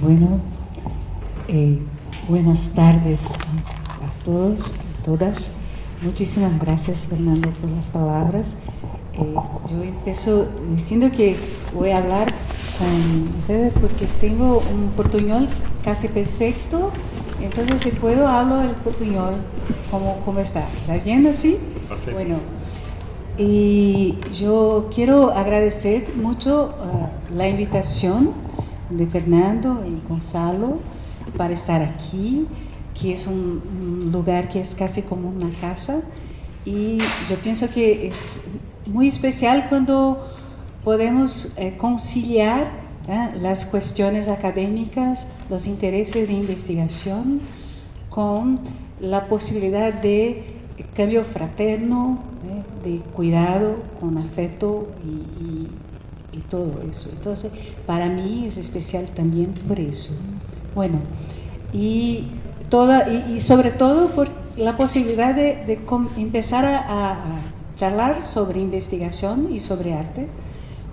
Bueno, buenas tardes a todos y todas. Muchísimas gracias, Fernando, por las palabras. Yo empiezo diciendo que voy a hablar con ustedes porque tengo un portuñol casi perfecto, entonces si puedo hablo el portuñol como está. ¿Está bien así? Perfecto. Bueno, y yo quiero agradecer mucho la invitación de Fernando y Gonzalo para estar aquí, que es un lugar que es casi como una casa, y yo pienso que es muy especial cuando podemos conciliar las cuestiones académicas, los intereses de investigación, con la posibilidad de cambio fraterno, de cuidado, con afecto y todo eso. Entonces, para mí es especial también por eso. Bueno, y sobre todo por la posibilidad de empezar a charlar sobre investigación y sobre arte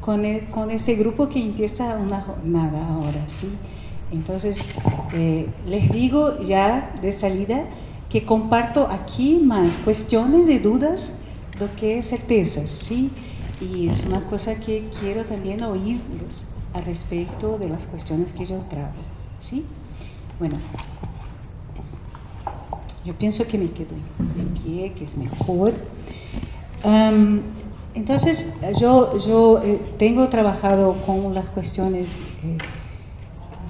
con este grupo que empieza una jornada ahora, ¿sí? Entonces, les digo ya de salida que comparto aquí más cuestiones de dudas do que certezas, ¿sí? Y es una cosa que quiero también oírlos al respecto de las cuestiones que yo trago, ¿sí? Bueno, yo pienso que me quedo de pie, que es mejor. Entonces, yo tengo trabajado con las cuestiones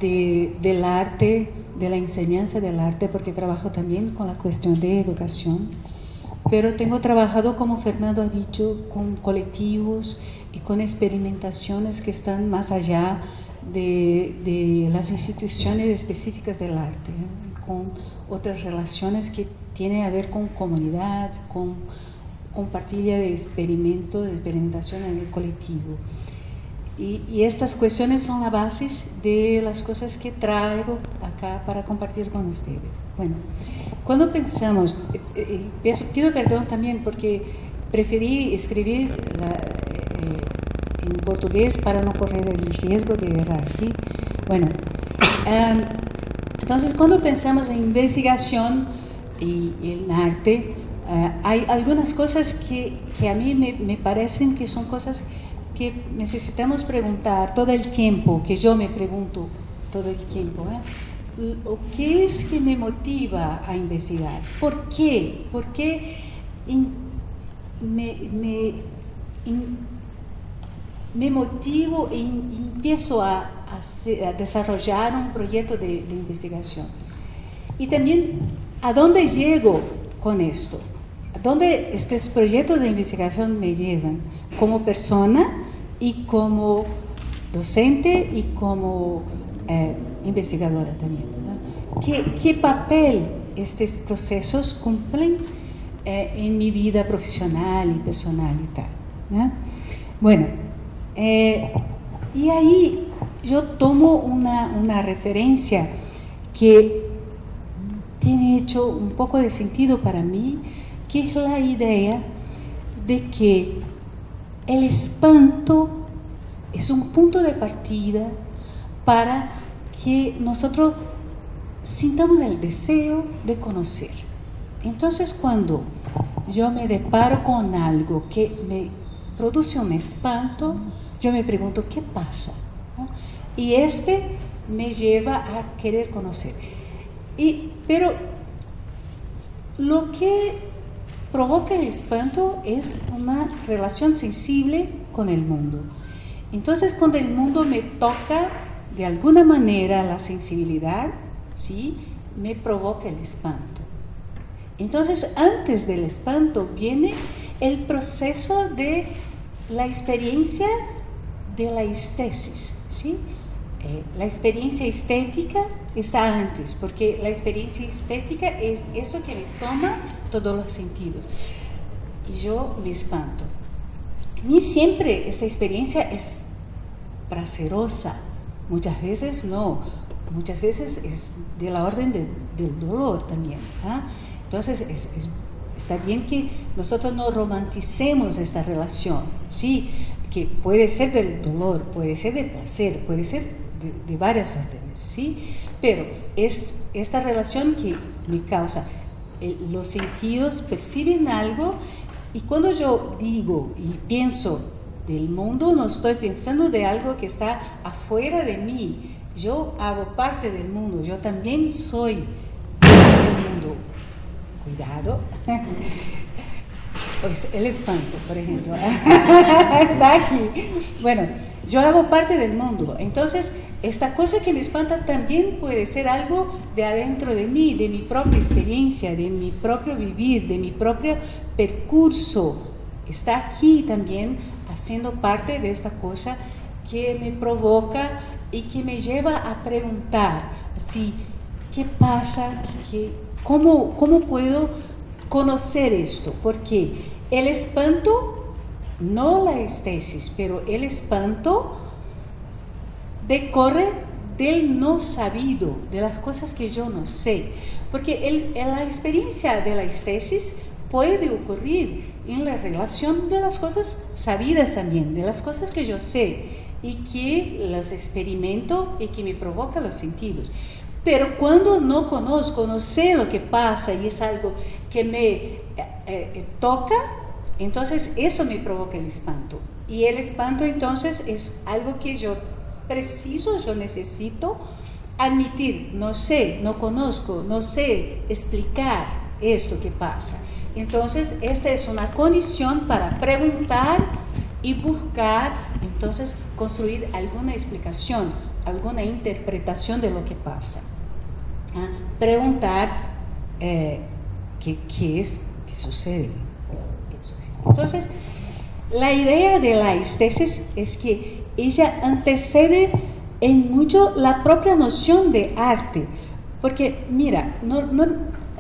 del arte, de la enseñanza del arte, porque trabajo también con la cuestión de educación, pero tengo trabajado, como Fernando ha dicho, con colectivos y con experimentaciones que están más allá de las instituciones específicas del arte, con otras relaciones que tienen a ver con comunidad, con compartida de experimento, de experimentación en el colectivo. Y estas cuestiones son la base de las cosas que traigo acá para compartir con ustedes. Bueno, cuando pensamos, pido perdón también porque preferí escribir en portugués para no correr el riesgo de errar, ¿sí? Bueno, entonces cuando pensamos en investigación y en arte, hay algunas cosas que a mí me parecen que son cosas que necesitamos preguntar todo el tiempo, que yo me pregunto todo el tiempo, ¿qué es que me motiva a investigar? ¿Por qué? ¿Por qué me motivo e empiezo a desarrollar un proyecto de investigación? Y también, ¿a dónde llego con esto? ¿A dónde estos proyectos de investigación me llevan? Como persona y como docente y como investigadora también, ¿no? ¿Qué papel estos procesos cumplen en mi vida profesional y personal y tal, ¿no? Bueno, y ahí yo tomo una referencia que tiene hecho un poco de sentido para mí, que es la idea de que el espanto es un punto de partida para que nosotros sintamos el deseo de conocer. Entonces, cuando yo me deparo con algo que me produce un espanto, yo me pregunto, ¿qué pasa? ¿No? Y me lleva a querer conocer. Pero lo que provoca el espanto es una relación sensible con el mundo. Entonces, cuando el mundo me toca de alguna manera la sensibilidad, ¿sí?, me provoca el espanto. Entonces, antes del espanto viene el proceso de la experiencia de la estesis, ¿sí? La experiencia estética está antes, porque la experiencia estética es eso que me toma todos los sentidos. Y yo me espanto. Ni siempre esta experiencia es placerosa, muchas veces no, muchas veces es de la orden del dolor también, ¿ah? Entonces está bien que nosotros no romanticemos esta relación, ¿sí? Que puede ser del dolor, puede ser de placer, puede ser de varias órdenes, ¿sí? Pero es esta relación que me causa, los sentidos perciben algo, y cuando yo digo y pienso del mundo, no estoy pensando de algo que está afuera de mí. Yo hago parte del mundo, yo también soy del mundo. Cuidado. Pues el espanto, por ejemplo. Está aquí. Bueno, yo hago parte del mundo. Entonces, esta cosa que me espanta también puede ser algo de adentro de mí, de mi propia experiencia, de mi propio vivir, de mi propio percurso. Está aquí también haciendo parte de esta cosa que me provoca y que me lleva a preguntar, así, ¿qué pasa? ¿Cómo puedo conocer esto? Porque el espanto, no la estesis, pero el espanto decorre del no sabido, de las cosas que yo no sé. Porque la experiencia de la estesis puede ocurrir en la relación de las cosas sabidas también, de las cosas que yo sé y que las experimento y que me provoca los sentidos. Pero cuando no conozco, no sé lo que pasa y es algo que me toca, entonces eso me provoca el espanto. Y el espanto entonces es algo que yo preciso, yo necesito admitir, no sé, no conozco, no sé explicar esto que pasa. Entonces, esta es una condición para preguntar y buscar, entonces, construir alguna explicación, alguna interpretación de lo que pasa. Preguntar qué sucede. Entonces, la idea de la estesis es que ella antecede en mucho la propia noción de arte. Porque, mira,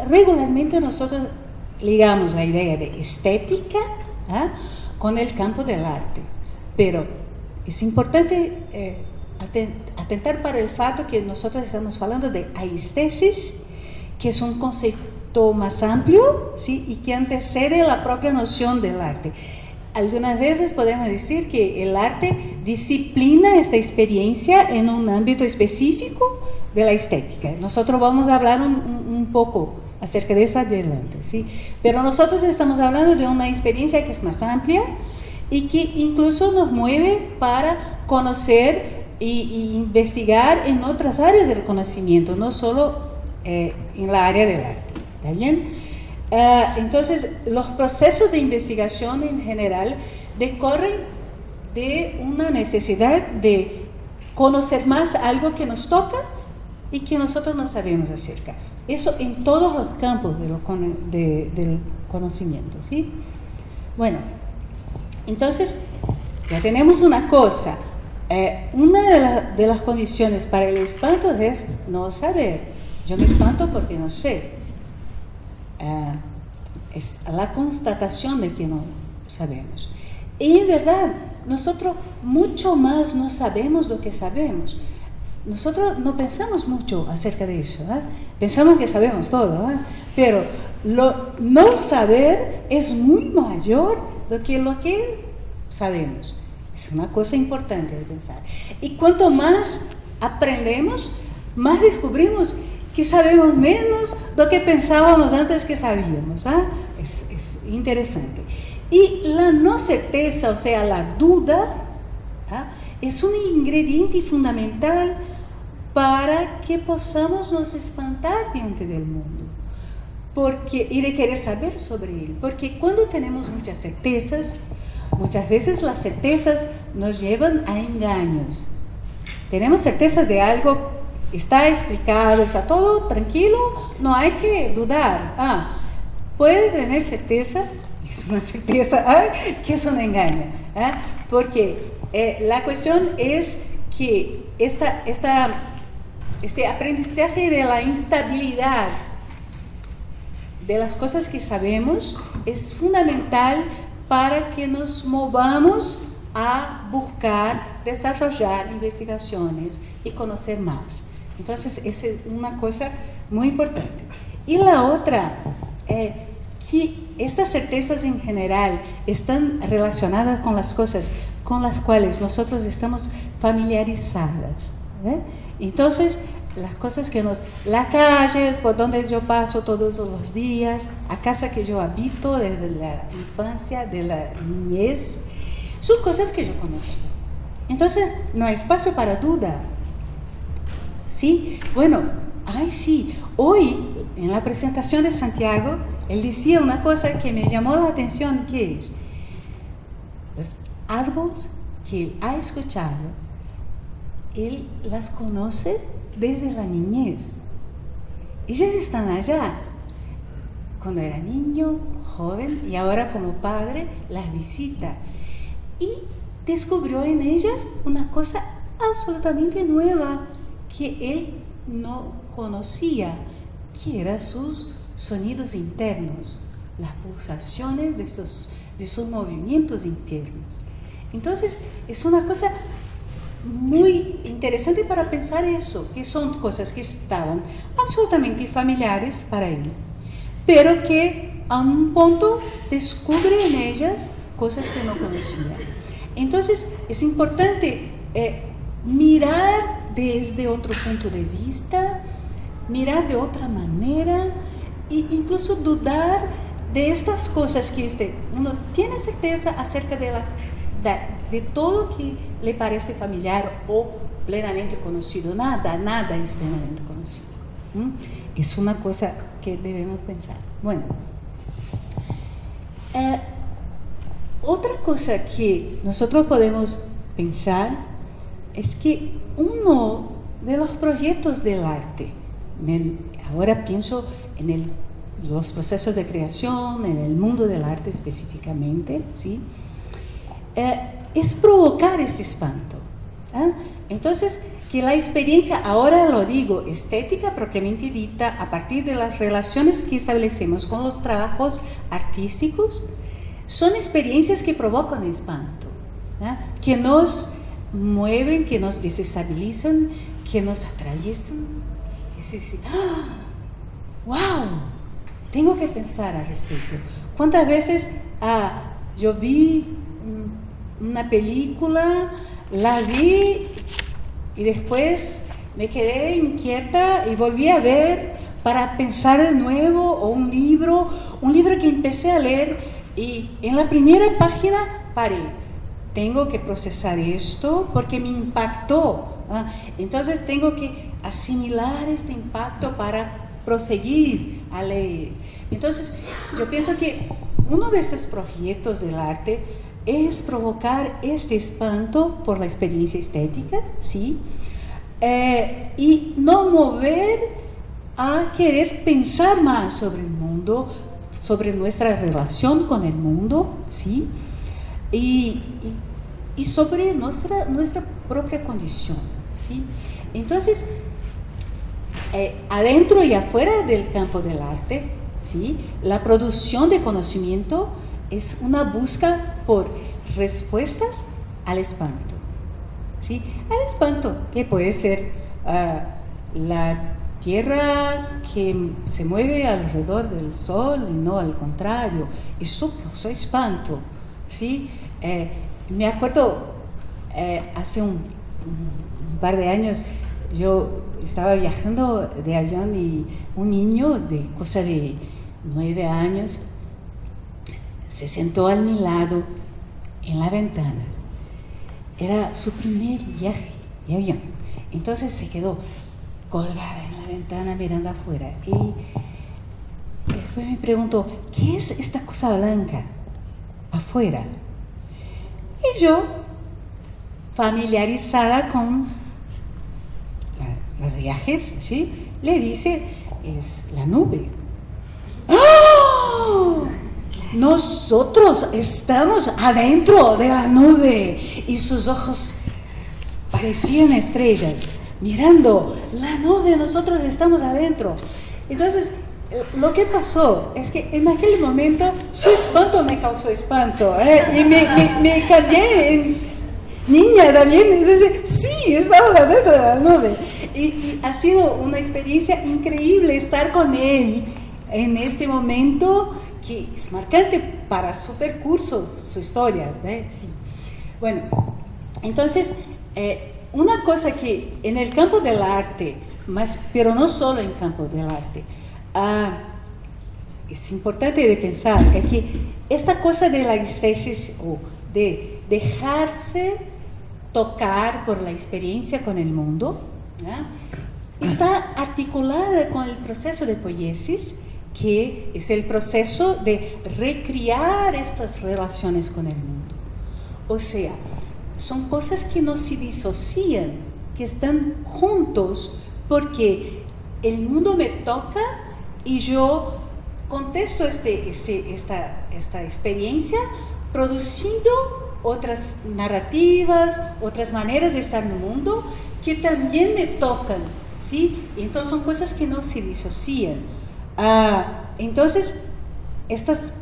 regularmente nosotros ligamos la idea de estética con el campo del arte, pero es importante atentar para el fato que nosotros estamos hablando de aestesis, que es un concepto más amplio, ¿sí? Y que antecede la propia noción del arte. Algunas veces podemos decir que el arte disciplina esta experiencia en un ámbito específico de la estética. Nosotros vamos a hablar un poco acerca de eso adelante, ¿sí? Pero nosotros estamos hablando de una experiencia que es más amplia y que incluso nos mueve para conocer y investigar en otras áreas del conocimiento, no solo en la área del arte. ¿Está bien? Entonces, los procesos de investigación en general decorren de una necesidad de conocer más algo que nos toca y que nosotros no sabemos acerca. Eso en todos los campos del conocimiento, ¿sí? Bueno, entonces, ya tenemos una cosa. Una de las condiciones para el espanto es no saber. Yo me espanto porque no sé. Es la constatación de que no sabemos. Y en verdad, nosotros mucho más no sabemos lo que sabemos. Nosotros no pensamos mucho acerca de eso, ¿eh? Pensamos que sabemos todo, ¿eh? Pero no saber es muy mayor lo que sabemos. Es una cosa importante de pensar. Y cuanto más aprendemos, más descubrimos que sabemos menos de lo que pensábamos antes que sabíamos, ¿eh? Es interesante. Y la no certeza, o sea, la duda, ¿eh? Es un ingrediente fundamental para que podamos nos espantar diante del mundo y de querer saber sobre él. Porque cuando tenemos muchas certezas, muchas veces las certezas nos llevan a engaños. Tenemos certezas de algo, está explicado, está todo tranquilo, no hay que dudar. Puede tener certeza, es una certeza, que es un engaño. Porque la cuestión es que este aprendizaje de la instabilidad de las cosas que sabemos es fundamental para que nos movamos a buscar, desarrollar investigaciones y conocer más. Entonces, esa es una cosa muy importante. Y la otra, que estas certezas en general están relacionadas con las cosas con las cuales nosotros estamos familiarizadas. Entonces, las cosas que la calle por donde yo paso todos los días, a casa que yo habito desde la infancia, de la niñez, son cosas que yo conozco. Entonces, no hay espacio para duda. ¿Sí? Bueno, sí, hoy en la presentación de Santiago, él decía una cosa que me llamó la atención, que es, los árboles que él ha escuchado, él las conoce desde la niñez. Ellas están allá. Cuando era niño, joven, y ahora como padre, las visita. Y descubrió en ellas una cosa absolutamente nueva que él no conocía, que eran sus sonidos internos, las pulsaciones de sus movimientos internos. Entonces, es una cosa muy interesante para pensar eso, que son cosas que estaban absolutamente familiares para él, pero que a un punto descubre en ellas cosas que no conocía. Entonces, es importante mirar desde otro punto de vista, mirar de otra manera e incluso dudar de estas cosas que uno tiene certeza acerca de todo que le parece familiar o plenamente conocido. Nada es plenamente conocido. Es una cosa que debemos pensar. Bueno, otra cosa que nosotros podemos pensar es que uno de los proyectos del arte, ahora pienso en los procesos de creación, en el mundo del arte específicamente, ¿sí? Es provocar ese espanto. Entonces, que la experiencia, ahora lo digo, estética propiamente dita, a partir de las relaciones que establecemos con los trabajos artísticos, son experiencias que provocan espanto, que nos mueven, que nos desestabilizan, que nos atraviesan. Dice, ¡wow! Tengo que pensar al respecto. ¿Cuántas veces yo vi una película, la vi y después me quedé inquieta y volví a ver para pensar de nuevo, o un libro que empecé a leer y en la primera página paré? Tengo que procesar esto porque me impactó. Entonces tengo que asimilar este impacto para proseguir a leer. Entonces yo pienso que uno de estos proyectos del arte es provocar este espanto por la experiencia estética, ¿sí? Y no mover a querer pensar más sobre el mundo, sobre nuestra relación con el mundo, ¿sí? Y sobre nuestra propia condición, ¿sí? Entonces, adentro y afuera del campo del arte, ¿sí? La producción de conocimiento es una búsqueda por respuestas al espanto, ¿sí? Al espanto, que puede ser la Tierra que se mueve alrededor del Sol y no al contrario. Esto causó espanto, ¿sí? Me acuerdo, hace un par de años, yo estaba viajando de avión y un niño de cosa de 9 años se sentó a mi lado en la ventana. Era su primer viaje de avión. Entonces se quedó colgada en la ventana mirando afuera. Y después me preguntó, ¿qué es esta cosa blanca afuera? Y yo, familiarizada con los viajes, ¿sí? Le dice, es la nube. ¡Oh! Nosotros estamos adentro de la nube. Y sus ojos parecían estrellas, mirando la nube, nosotros estamos adentro. Entonces, lo que pasó es que en aquel momento su espanto me causó espanto, y me cambié en niña también. Entonces, sí, estamos adentro de la nube. Y ha sido una experiencia increíble estar con él en este momento que es marcante para su percurso, su historia, ¿eh? Sí. Bueno, entonces una cosa que en el campo del arte, pero no solo en el campo del arte, es importante de pensar es que esta cosa de la estesis o de dejarse tocar por la experiencia con el mundo, está articulada con el proceso de poiesis, que es el proceso de recrear estas relaciones con el mundo. O sea, son cosas que no se disocian, que están juntos, porque el mundo me toca y yo contesto esta experiencia produciendo otras narrativas, otras maneras de estar en el mundo que también me tocan, ¿sí? Entonces son cosas que no se disocian. Entonces, estas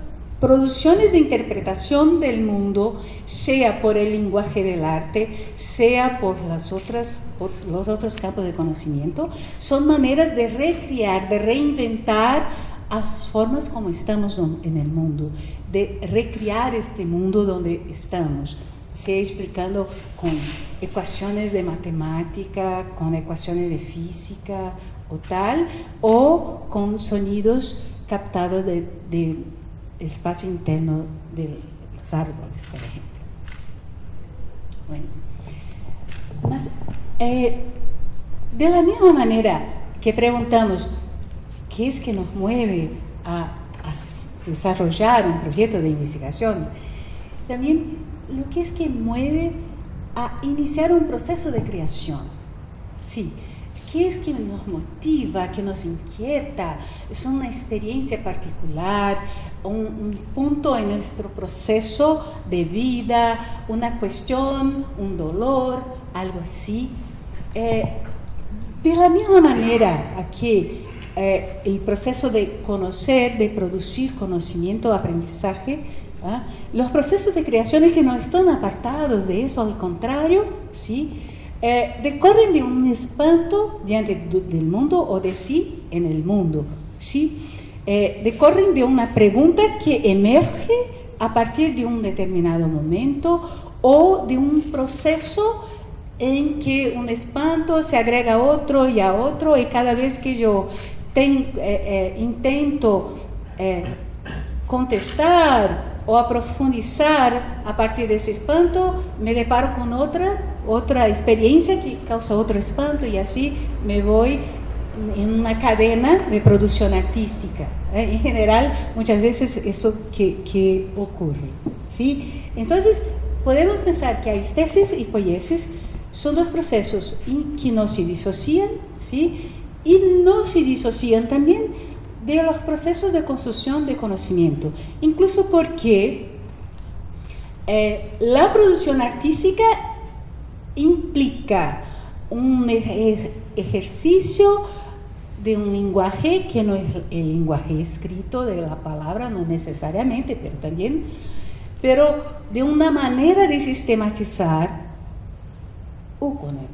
producciones de interpretación del mundo, sea por el lenguaje del arte, sea por los otros campos de conocimiento, son maneras de recrear, de reinventar las formas como estamos en el mundo, de recrear este mundo donde estamos, sea explicando con ecuaciones de matemática, con ecuaciones de física o tal, o con sonidos captados del espacio interno de los árboles, por ejemplo. Bueno, mas, de la misma manera que preguntamos qué es que nos mueve a desarrollar un proyecto de investigación, también lo que es que mueve a iniciar un proceso de creación. Sí, ¿qué es que nos motiva, que nos inquieta? Es una experiencia particular, un punto en nuestro proceso de vida, una cuestión, un dolor, algo así. De la misma manera que el proceso de conocer, de producir conocimiento, aprendizaje, los procesos de creación que no están apartados de eso, al contrario, ¿sí? Decorren de un espanto diante del mundo o de sí en el mundo, ¿sí? Decorren de una pregunta que emerge a partir de un determinado momento o de un proceso en que un espanto se agrega a otro, y cada vez que yo intento contestar o a profundizar a partir de ese espanto, me deparo con otra experiencia que causa otro espanto, y así me voy en una cadena de producción artística. En general, muchas veces eso que ocurre, ¿sí? Entonces, podemos pensar que aistesis y poiesis son dos procesos que no se disocian, ¿sí? Y no se disocian también de los procesos de construcción de conocimiento, incluso porque la producción artística implica un ejercicio de un lenguaje que no es el lenguaje escrito de la palabra, no necesariamente, pero de una manera de sistematizar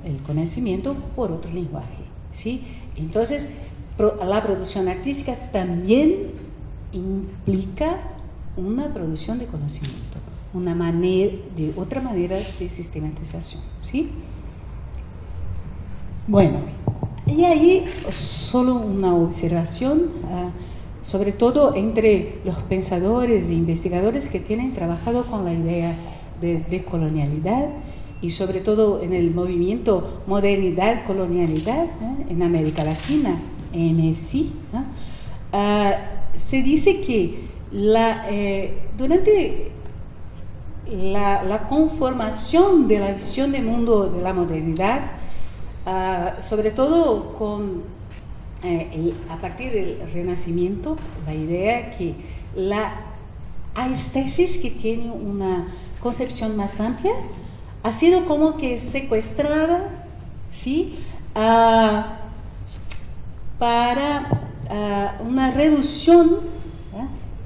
el conocimiento por otro lenguaje, ¿sí? Entonces, la producción artística también implica una producción de conocimiento, otra manera de sistematización, ¿sí? Bueno, y ahí solo una observación, sobre todo entre los pensadores e investigadores que tienen trabajado con la idea de colonialidad, y sobre todo en el movimiento modernidad-colonialidad en América Latina, MSI, se dice que durante la conformación de la visión de mundo de la modernidad, sobre todo a partir del Renacimiento, la idea que la aistesis, que tiene una concepción más amplia, ha sido como que secuestrada, ¿sí? Para una reducción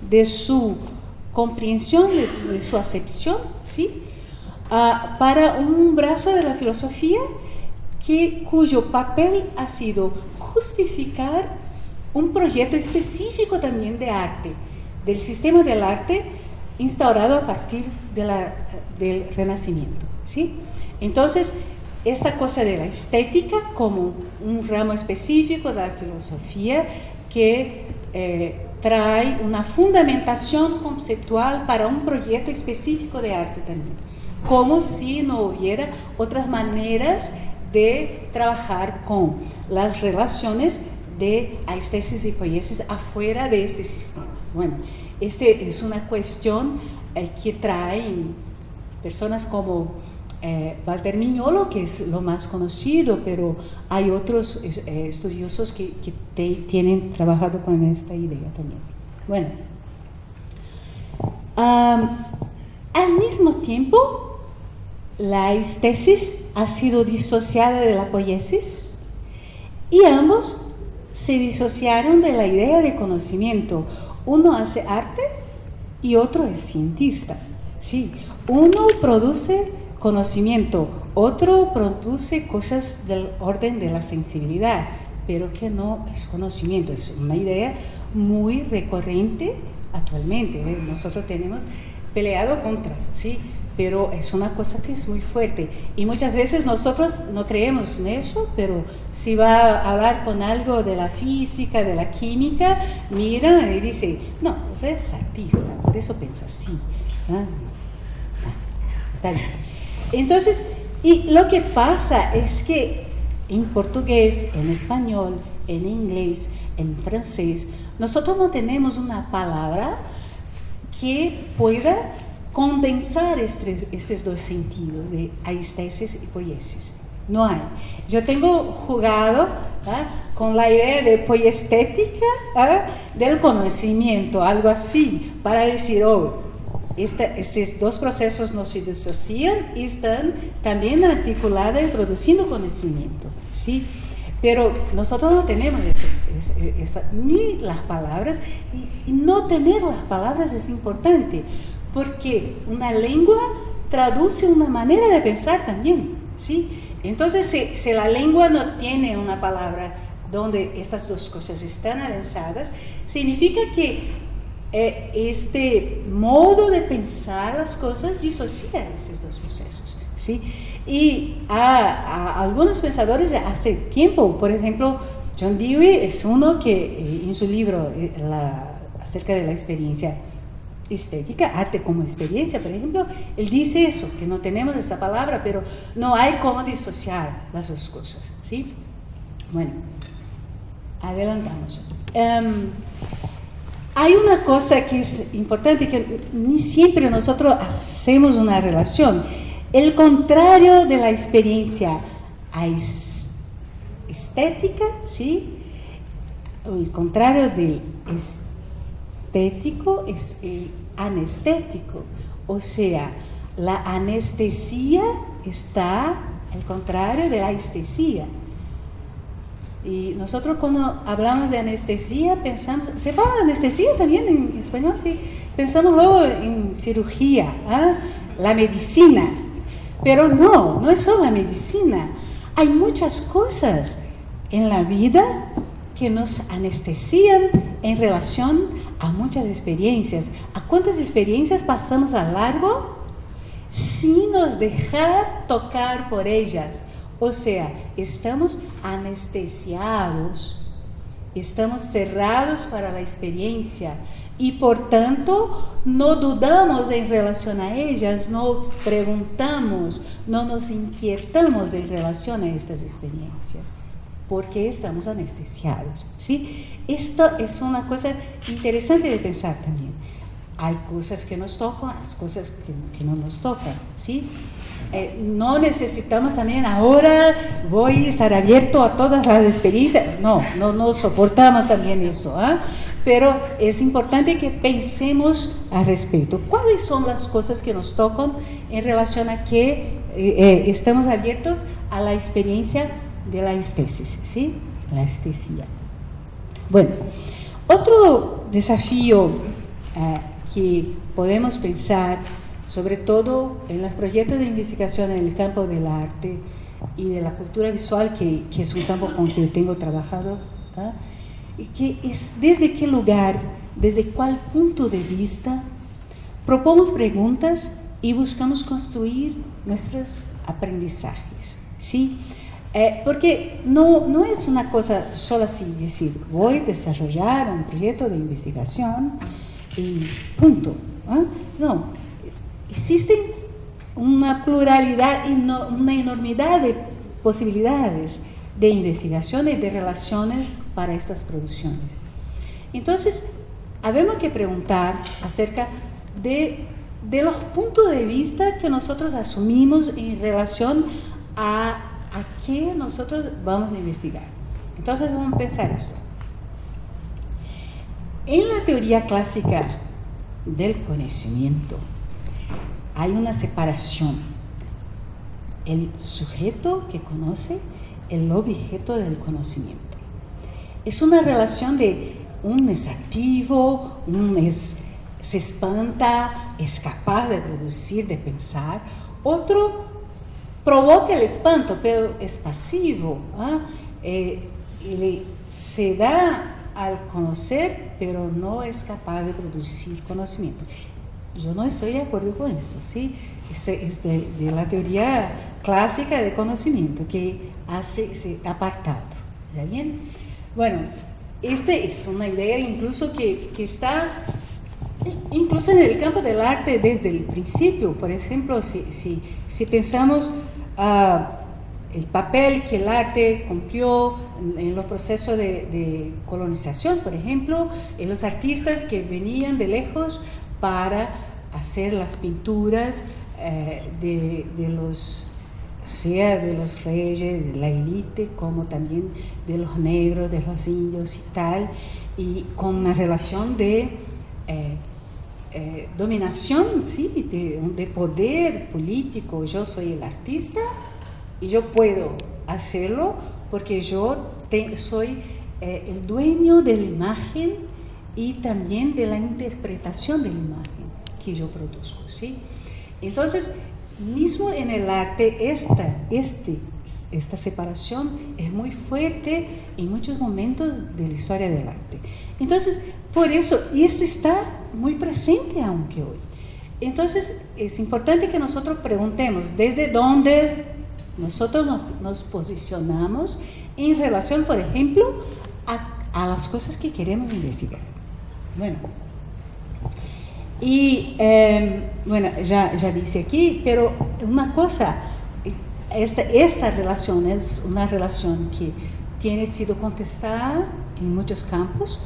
de su comprensión, de su acepción, ¿sí? Para un brazo de la filosofía cuyo papel ha sido justificar un proyecto específico también de arte, del sistema del arte instaurado a partir del Renacimiento, ¿sí? Entonces, esta cosa de la estética como un ramo específico de la filosofía que trae una fundamentación conceptual para un proyecto específico de arte también, como si no hubiera otras maneras de trabajar con las relaciones de aesthesis y poiesis afuera de este sistema. Bueno, este es una cuestión que traen personas como Walter Mignolo, que es lo más conocido, pero hay otros estudiosos que tienen trabajado con esta idea también. Bueno, al mismo tiempo, la estesis ha sido disociada de la poiesis y ambos se disociaron de la idea de conocimiento. Uno hace arte y otro es cientista. Sí, uno produce conocimiento, otro produce cosas del orden de la sensibilidad, pero que no es conocimiento, es una idea muy recurrente actualmente. Nosotros tenemos peleado contra, ¿sí? Pero es una cosa que es muy fuerte y muchas veces nosotros no creemos en eso, pero si va a hablar con algo de la física, de la química, mira y dice, no, usted es artista, por eso piensa así. Está bien. Entonces, y lo que pasa es que en portugués, en español, en inglés, en francés, nosotros no tenemos una palabra que pueda condensar estos dos sentidos de aesthesis y poiesis. No hay. Yo tengo jugado con la idea de poiestética del conocimiento, algo así, para decir, estos dos procesos no se disocian y están también articulados y produciendo conocimiento, ¿sí? Pero nosotros no tenemos ni las palabras, y no tener las palabras es importante, porque una lengua traduce una manera de pensar también, ¿sí? Entonces, si la lengua no tiene una palabra donde estas dos cosas están adensadas, significa que este modo de pensar las cosas disocia esos dos procesos, ¿sí? Y a algunos pensadores hace tiempo, por ejemplo, John Dewey es uno que en su libro acerca de la experiencia estética, arte como experiencia, por ejemplo, él dice eso, que no tenemos esta palabra, pero no hay cómo disociar las dos cosas, ¿sí? Bueno, adelantamos. Hay una cosa que es importante, que ni siempre nosotros hacemos una relación. El contrario de la experiencia estética, ¿sí? El contrario del estético es el anestético. O sea, la anestesia está al contrario de la estesia. Y nosotros cuando hablamos de anestesia pensamos, ¿se llama anestesia también en español? Pensamos luego en cirugía, la medicina, pero no es solo la medicina. Hay muchas cosas en la vida que nos anestesian en relación a muchas experiencias. ¿A cuántas experiencias pasamos a largo sin nos dejar tocar por ellas? O sea, estamos anestesiados, estamos cerrados para la experiencia y por tanto no dudamos en relación a ellas, no preguntamos, no nos inquietamos en relación a estas experiencias, porque estamos anestesiados, ¿sí? Esto es una cosa interesante de pensar también. Hay cosas que nos tocan, hay cosas que no nos tocan, ¿sí? No necesitamos también ahora voy a estar abierto a todas las experiencias, no soportamos también esto, pero es importante que pensemos al respecto. ¿Cuáles son las cosas que nos tocan en relación a que estamos abiertos a la experiencia de la estesis, ¿sí? La estesia. Bueno, otro desafío que podemos pensar, sobre todo en los proyectos de investigación en el campo del arte y de la cultura visual, que es un campo con que tengo trabajado, y que es desde qué lugar, desde cuál punto de vista proponemos preguntas y buscamos construir nuestros aprendizajes, ¿sí? Porque no es una cosa solo así, decir, voy a desarrollar un proyecto de investigación y punto. No, existen una pluralidad y una enormidad de posibilidades de investigación y de relaciones para estas producciones. Entonces, habemos que preguntar acerca de los puntos de vista que nosotros asumimos en relación a qué nosotros vamos a investigar. Entonces, vamos a pensar esto. En la teoría clásica del conocimiento hay una separación. El sujeto que conoce, el objeto del conocimiento. Es una relación de un es activo, se espanta, es capaz de producir, de pensar. Otro provoca el espanto, pero es pasivo. Se da al conocer, pero no es capaz de producir conocimiento. Yo no estoy de acuerdo con esto, ¿sí? Es de la teoría clásica de conocimiento que hace ese apartado. ¿Está bien? Bueno, esta es una idea incluso que está incluso en el campo del arte desde el principio. Por ejemplo, si pensamos el papel que el arte cumplió en los procesos de colonización, por ejemplo, en los artistas que venían de lejos para hacer las pinturas sea de los reyes, de la élite, como también de los negros, de los indios y tal, y con una relación de dominación, ¿sí? de poder político. Yo soy el artista y yo puedo hacerlo porque yo soy el dueño de la imagen y también de la interpretación de la imagen que yo produzco, ¿sí? Entonces, mismo en el arte, esta separación es muy fuerte en muchos momentos de la historia del arte. Entonces, por eso, y esto está muy presente aunque hoy. Entonces, es importante que nosotros preguntemos desde dónde nosotros nos posicionamos en relación, por ejemplo, a las cosas que queremos investigar. Bueno, y ya dice aquí, pero una cosa, esta relación es una relación que tiene sido contestada en muchos campos,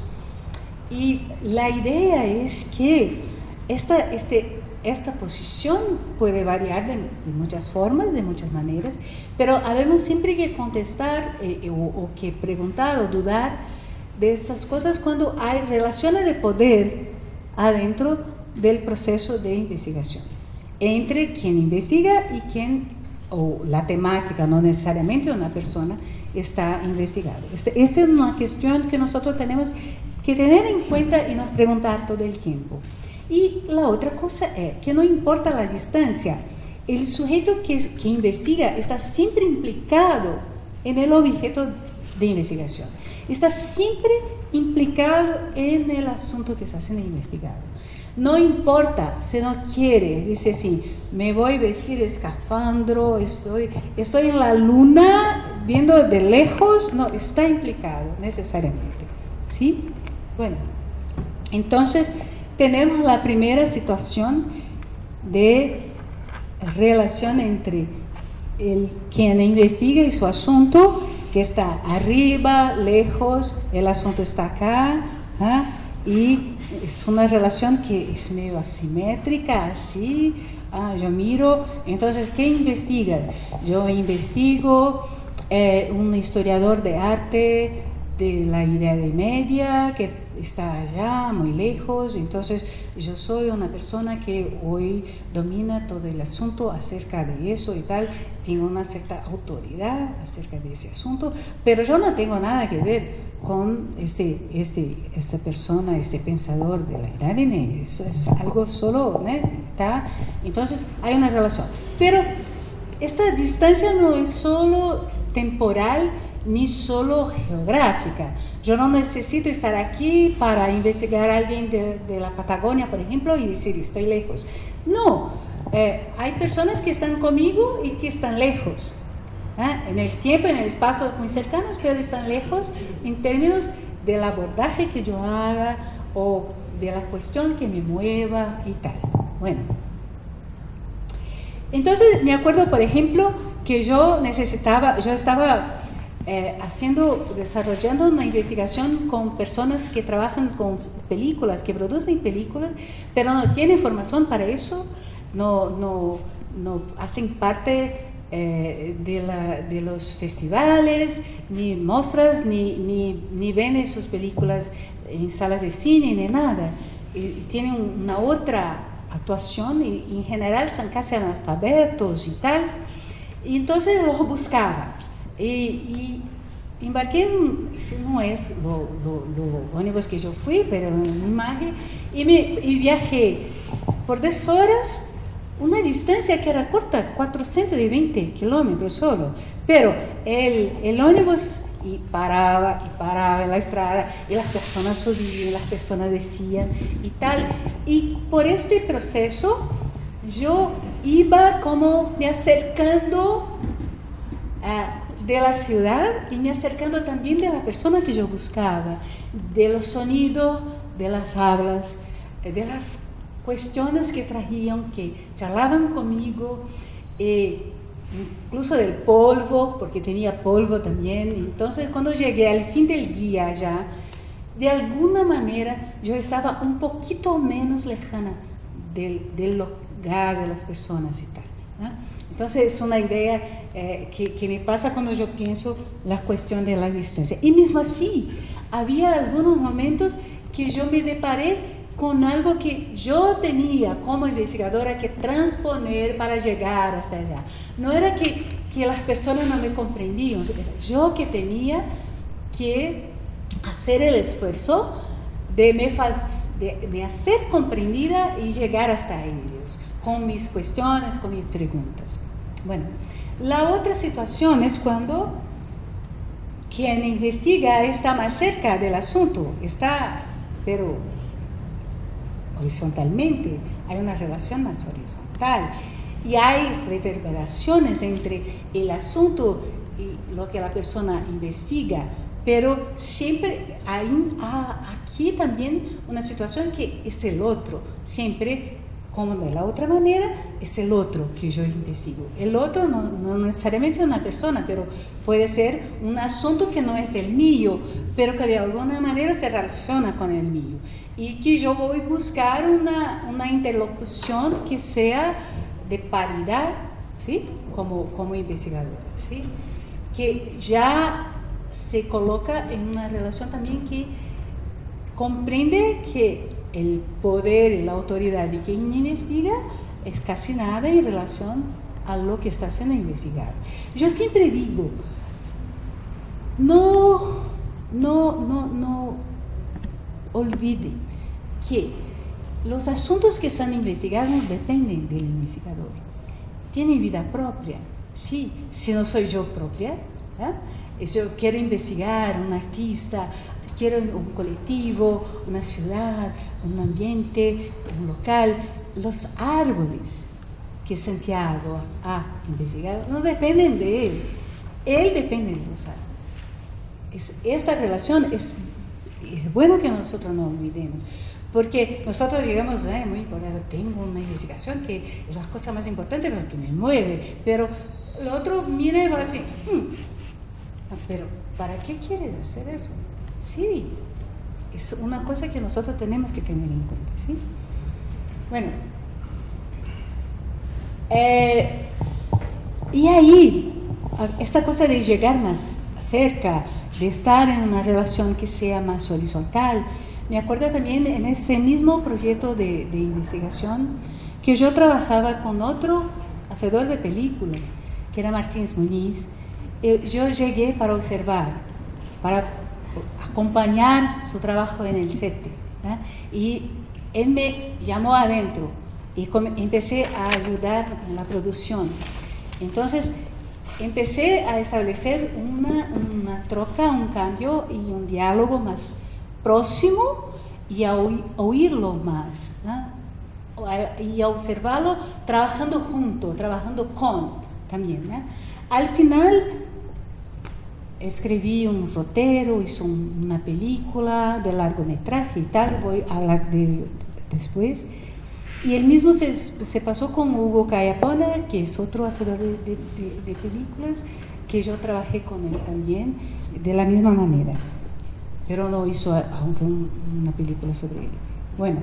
y la idea es que esta posición puede variar de muchas formas, de muchas maneras, pero habemos siempre que contestar o que preguntar o dudar de estas cosas cuando hay relaciones de poder adentro del proceso de investigación, entre quien investiga y o la temática, no necesariamente una persona está investigando. Esta es una cuestión que nosotros tenemos que tener en cuenta y nos preguntar todo el tiempo. Y la otra cosa es que no importa la distancia, el sujeto que investiga está siempre implicado en el objeto de investigación, está siempre implicado en el asunto que está siendo investigado. No importa si no quiere, dice así, me voy a vestir escafandro, estoy en la luna viendo de lejos, no, está implicado necesariamente, ¿sí? Bueno, entonces tenemos la primera situación de relación entre quien investiga y su asunto, que está arriba, lejos, el asunto está acá, y es una relación que es medio asimétrica, así. Yo miro, entonces, ¿qué investigas? Yo investigo un historiador de arte de la Idea Media que está allá, muy lejos, entonces yo soy una persona que hoy domina todo el asunto acerca de eso y tal, tengo una cierta autoridad acerca de ese asunto, pero yo no tengo nada que ver con esta persona, este pensador de la Edad Media, eso es algo solo, ¿no? ¿Está? Entonces hay una relación, pero esta distancia no es solo temporal ni solo geográfica. Yo no necesito estar aquí para investigar a alguien de la Patagonia, por ejemplo, y decir, estoy lejos. No, hay personas que están conmigo y que están lejos. En el tiempo, en el espacio muy cercanos, pero están lejos en términos del abordaje que yo haga o de la cuestión que me mueva y tal. Bueno, entonces me acuerdo, por ejemplo, que yo estaba desarrollando una investigación con personas que trabajan con películas, que producen películas, pero no tienen formación para eso, no hacen parte de los festivales, ni muestras, ni ven sus películas en salas de cine, ni nada. Tienen una otra actuación y en general son casi analfabetos y tal. Y entonces los buscaba. Y embarqué, no es lo ónibus que yo fui, pero en imagen, y viajé por 10 horas, una distancia que era corta, 420 kilómetros solo, pero el ónibus y paraba en la estrada, y las personas subían, las personas decían y tal, y por este proceso yo iba como me acercando de la ciudad y me acercando también de la persona que yo buscaba, de los sonidos, de las hablas, de las cuestiones que traían, que charlaban conmigo, incluso del polvo, porque tenía polvo también. Entonces, cuando llegué al fin del día ya, de alguna manera yo estaba un poquito menos lejana del lugar de las personas y tal, ¿no? Entonces, es una idea que me pasa cuando yo pienso la cuestión de la distancia. Y mismo así, había algunos momentos que yo me deparé con algo que yo tenía como investigadora que transponer para llegar hasta allá. No era que las personas no me comprendían, era yo que tenía que hacer el esfuerzo de me hacer comprendida y llegar hasta ellos, con mis cuestiones, con mis preguntas. Bueno, la otra situación es cuando quien investiga está más cerca del asunto, pero horizontalmente, hay una relación más horizontal y hay reverberaciones entre el asunto y lo que la persona investiga, pero siempre hay aquí también una situación que es el otro, siempre como de la otra manera es el otro que yo investigo. El otro no necesariamente es una persona, pero puede ser un asunto que no es el mío, pero que de alguna manera se relaciona con el mío. Y que yo voy a buscar una interlocución que sea de paridad, ¿sí? Como investigadora, ¿sí? Que ya se coloca en una relación también que comprende que el poder y la autoridad de quien investiga es casi nada en relación a lo que está siendo investigado. Yo siempre digo, no olvide que los asuntos que están investigados dependen del investigador. Tienen vida propia, sí, si no soy yo propia, ¿eh? Si yo quiero investigar un artista, quiero un colectivo, una ciudad, un ambiente, un local, los árboles que Santiago ha investigado no dependen de él depende de los árboles. Esta relación es bueno que nosotros no olvidemos, porque nosotros llegamos, tengo una investigación que es la cosa más importante porque me mueve, pero el otro mira y va así, pero ¿para qué quieres hacer eso? Sí, es una cosa que nosotros tenemos que tener en cuenta, ¿sí? Bueno, y ahí, esta cosa de llegar más cerca, de estar en una relación que sea más horizontal, me acuerdo también en este mismo proyecto de investigación que yo trabajaba con otro hacedor de películas, que era Martins Muniz. Yo llegué para observar, para acompañar su trabajo en el set, ¿eh? Y él me llamó adentro y empecé a ayudar en la producción. Entonces empecé a establecer una troca, un cambio y un diálogo más próximo y a oírlo más, ¿eh? Y a observarlo trabajando junto, trabajando con también, ¿eh? al final escribí un roteiro, hice una película de largometraje y tal, voy a hablar de ello después. Y el mismo se pasó con Hugo Cayapona, que es otro hacedor de películas, que yo trabajé con él también de la misma manera, pero no hizo aunque una película sobre él. Bueno,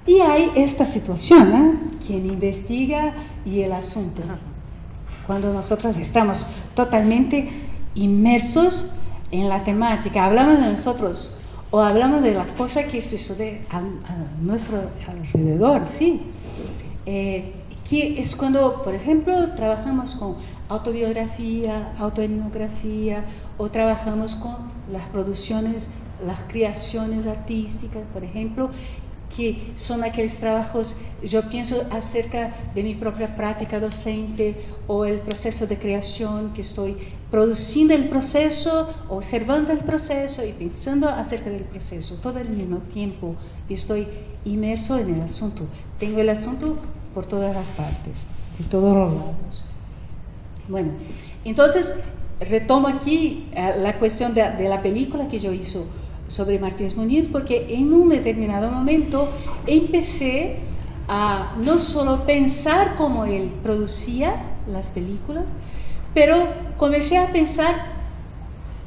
y hay esta situación, ¿eh? Quien investiga y el asunto. Cuando nosotros estamos totalmente inmersos en la temática, hablamos de nosotros o hablamos de las cosas que suceden a nuestro alrededor, ¿sí? Que es cuando, por ejemplo, trabajamos con autobiografía, autoetnografía, o trabajamos con las producciones, las creaciones artísticas, por ejemplo, que son aquellos trabajos, yo pienso acerca de mi propia práctica docente o el proceso de creación, que estoy produciendo el proceso, observando el proceso y pensando acerca del proceso, todo al mismo tiempo estoy inmerso en el asunto, tengo el asunto por todas las partes, de todos los lados. Bueno, entonces retomo aquí la cuestión de la película que yo hice sobre Martínez Muñiz, porque en un determinado momento empecé a no solo pensar cómo él producía las películas, pero comencé a pensar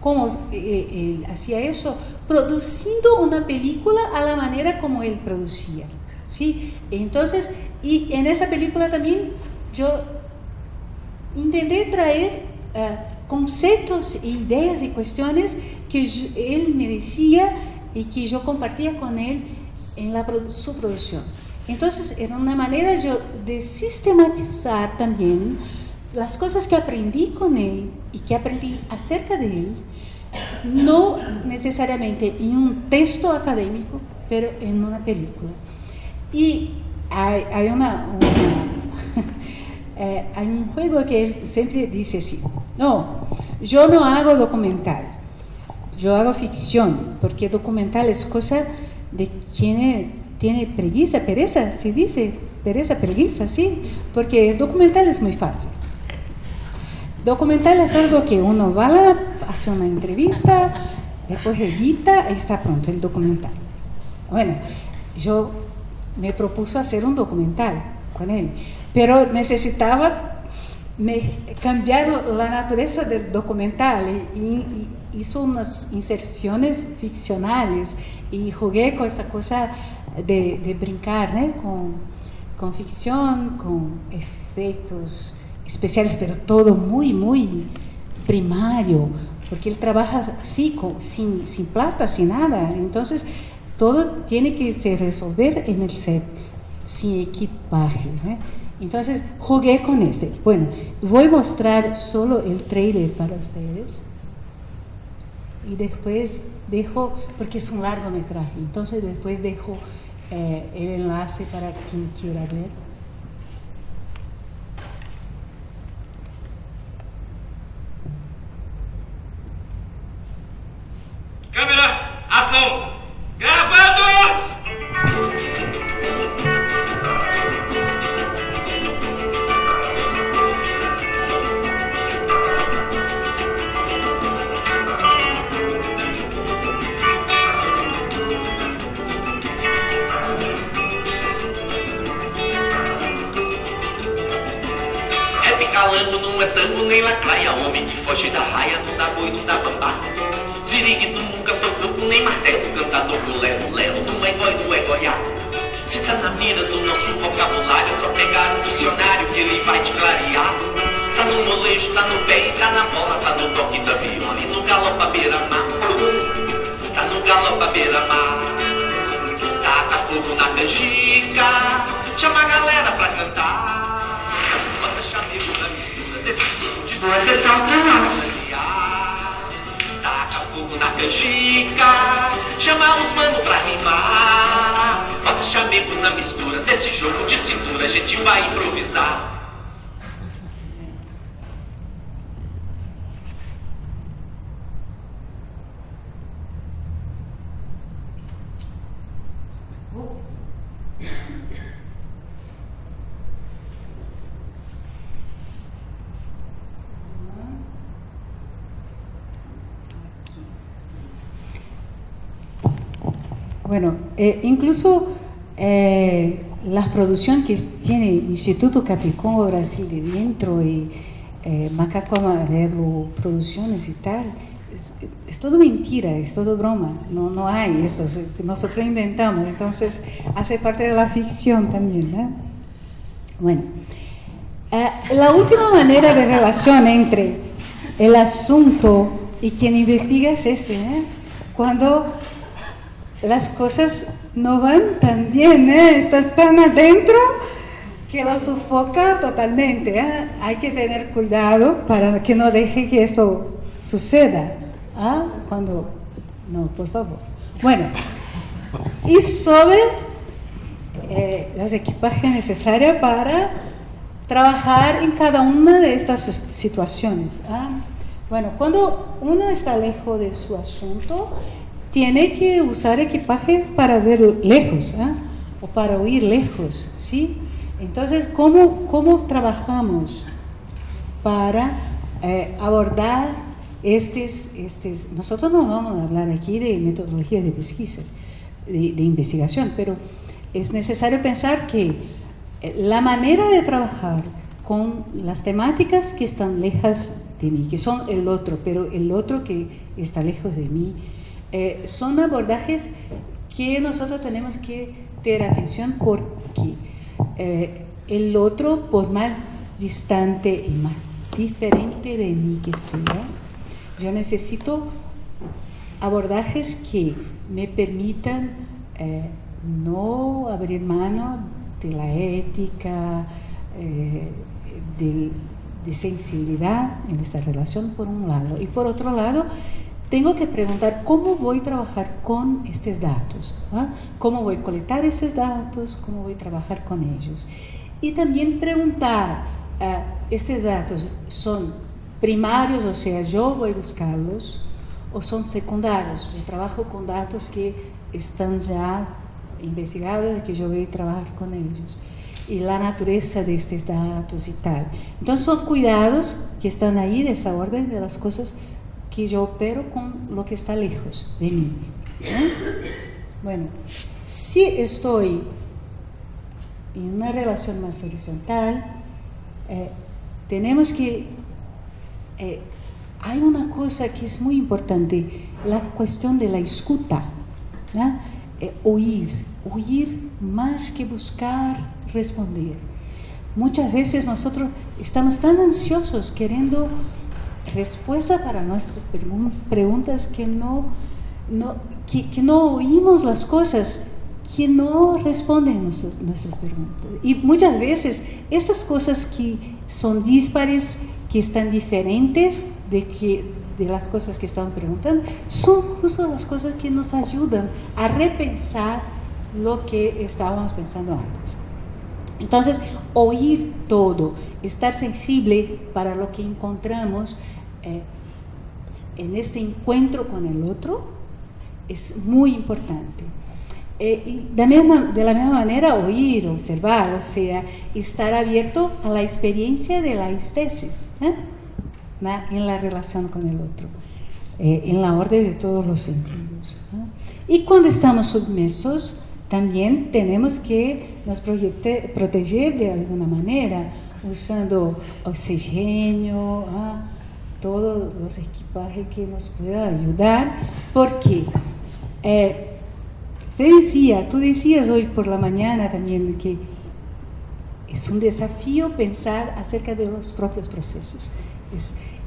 cómo él hacía eso, produciendo una película a la manera como él producía, ¿sí? Entonces, y en esa película también yo intenté traer conceptos, ideas y cuestiones que él me decía y que yo compartía con él en su producción. Entonces era una manera yo de sistematizar también las cosas que aprendí con él y que aprendí acerca de él, no necesariamente en un texto académico, pero en una película. Y hay hay un juego que él siempre dice así: no, yo no hago documental, yo hago ficción, porque documental es cosa de quien tiene pereza, se dice, preguiça, ¿sí? Porque documental es muy fácil. Documental es algo que uno va, hace una entrevista, después edita y está pronto el documental. Bueno, yo me propuso hacer un documental con él, pero necesitaba cambiar la naturaleza del documental y hizo unas inserciones ficcionales y jugué con esa cosa de brincar, ¿no? con ficción, con efectos especiales, pero todo muy, muy primario, porque él trabaja así, sin plata, sin nada. Entonces, todo tiene que se resolver en el set, sin equipaje, ¿no? Entonces, jugué con este. Bueno, voy a mostrar solo el trailer para ustedes y después dejo, porque es un largometraje, entonces después dejo el enlace para quien quiera ver. Câmera, ação! Gravando! É picalango, não é tango nem lacraia. Homem que foge da raia, não dá boi, não dá bambá. Ziriguito nunca foi coco nem martelo. Cantador do lero-lero, não é goi, não é goiá. Se tá na mira do nosso vocabulário, é só pegar um dicionário que ele vai te clarear. Tá no molejo, tá no pé e tá na bola, tá no toque da viola e no galopa beira-mar. Tá no galopa beira-mar. Taca fogo na canjica, chama a galera pra cantar. Bota chamego na mistura desse tipo de boa sessão pra nós. Taca fogo na canjica, chama os mano pra rimar. Bota chamego na mistura desse jogo de cintura, a gente vai improvisar. Bueno, incluso la producción que tiene el Instituto Capricornio Brasil de dentro y Macaco Amarelo Producciones y tal, es todo mentira, es todo broma, no hay eso, nosotros inventamos, entonces hace parte de la ficción también, ¿no? Bueno, la última manera de relación entre el asunto y quien investiga es cuando las cosas no van tan bien, están tan adentro que lo sofoca totalmente. Hay que tener cuidado para que no deje que esto suceda. Cuando no, por favor. Bueno, y sobre los equipajes necesarios para trabajar en cada una de estas situaciones. Bueno, cuando uno está lejos de su asunto, tiene que usar equipaje para ver lejos, o para oír lejos, ¿sí? Entonces, ¿cómo trabajamos para abordar nosotros no vamos a hablar aquí de metodología de pesquisa, de investigación, pero es necesario pensar que la manera de trabajar con las temáticas que están lejas de mí, que son el otro, pero el otro que está lejos de mí, son abordajes que nosotros tenemos que tener atención porque el otro, por más distante y más diferente de mí que sea, yo necesito abordajes que me permitan no abrir mano de la ética, de sensibilidad en esta relación por un lado. Y por otro lado, tengo que preguntar cómo voy a trabajar con estos datos, cómo voy a colectar esos datos, cómo voy a trabajar con ellos. Y también preguntar, ¿estos datos son primarios, o sea, yo voy a buscarlos, o son secundarios? Yo trabajo con datos que están ya investigados y que yo voy a trabajar con ellos. Y la naturaleza de estos datos y tal. Entonces son cuidados que están ahí de esa orden de las cosas que yo opero con lo que está lejos de mí. Bueno, si estoy en una relación más horizontal, tenemos que... hay una cosa que es muy importante, la cuestión de la escuta, oír más que buscar responder. Muchas veces nosotros estamos tan ansiosos queriendo respuesta para nuestras preguntas que no oímos las cosas, que no responden nuestras preguntas. Y muchas veces estas cosas que son dispares, que están diferentes de las cosas que estaban preguntando, son justo las cosas que nos ayudan a repensar lo que estábamos pensando antes. Entonces, oír todo, estar sensible para lo que encontramos en este encuentro con el otro, es muy importante. Y de la misma manera, oír, observar, o sea, estar abierto a la experiencia de la estesis, en la relación con el otro, en la orden de todos los sentidos. Y cuando estamos sumersos, también tenemos que nos proteger de alguna manera, usando oxígeno, todos los equipajes que nos puedan ayudar, porque tú decías hoy por la mañana también que es un desafío pensar acerca de los propios procesos.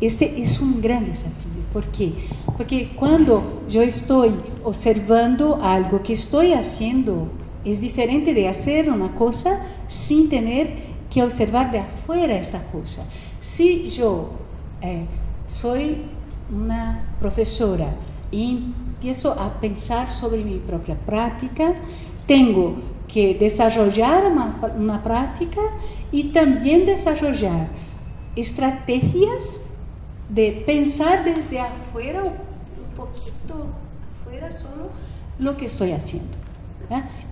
Este es un gran desafío. ¿Por qué? Porque cuando yo estoy observando algo que estoy haciendo, es diferente de hacer una cosa sin tener que observar de afuera esta cosa. Si yo soy una profesora y empiezo a pensar sobre mi propia práctica, tengo que desarrollar una práctica y también desarrollar estrategias de pensar desde afuera, un poquito afuera solo, lo que estoy haciendo.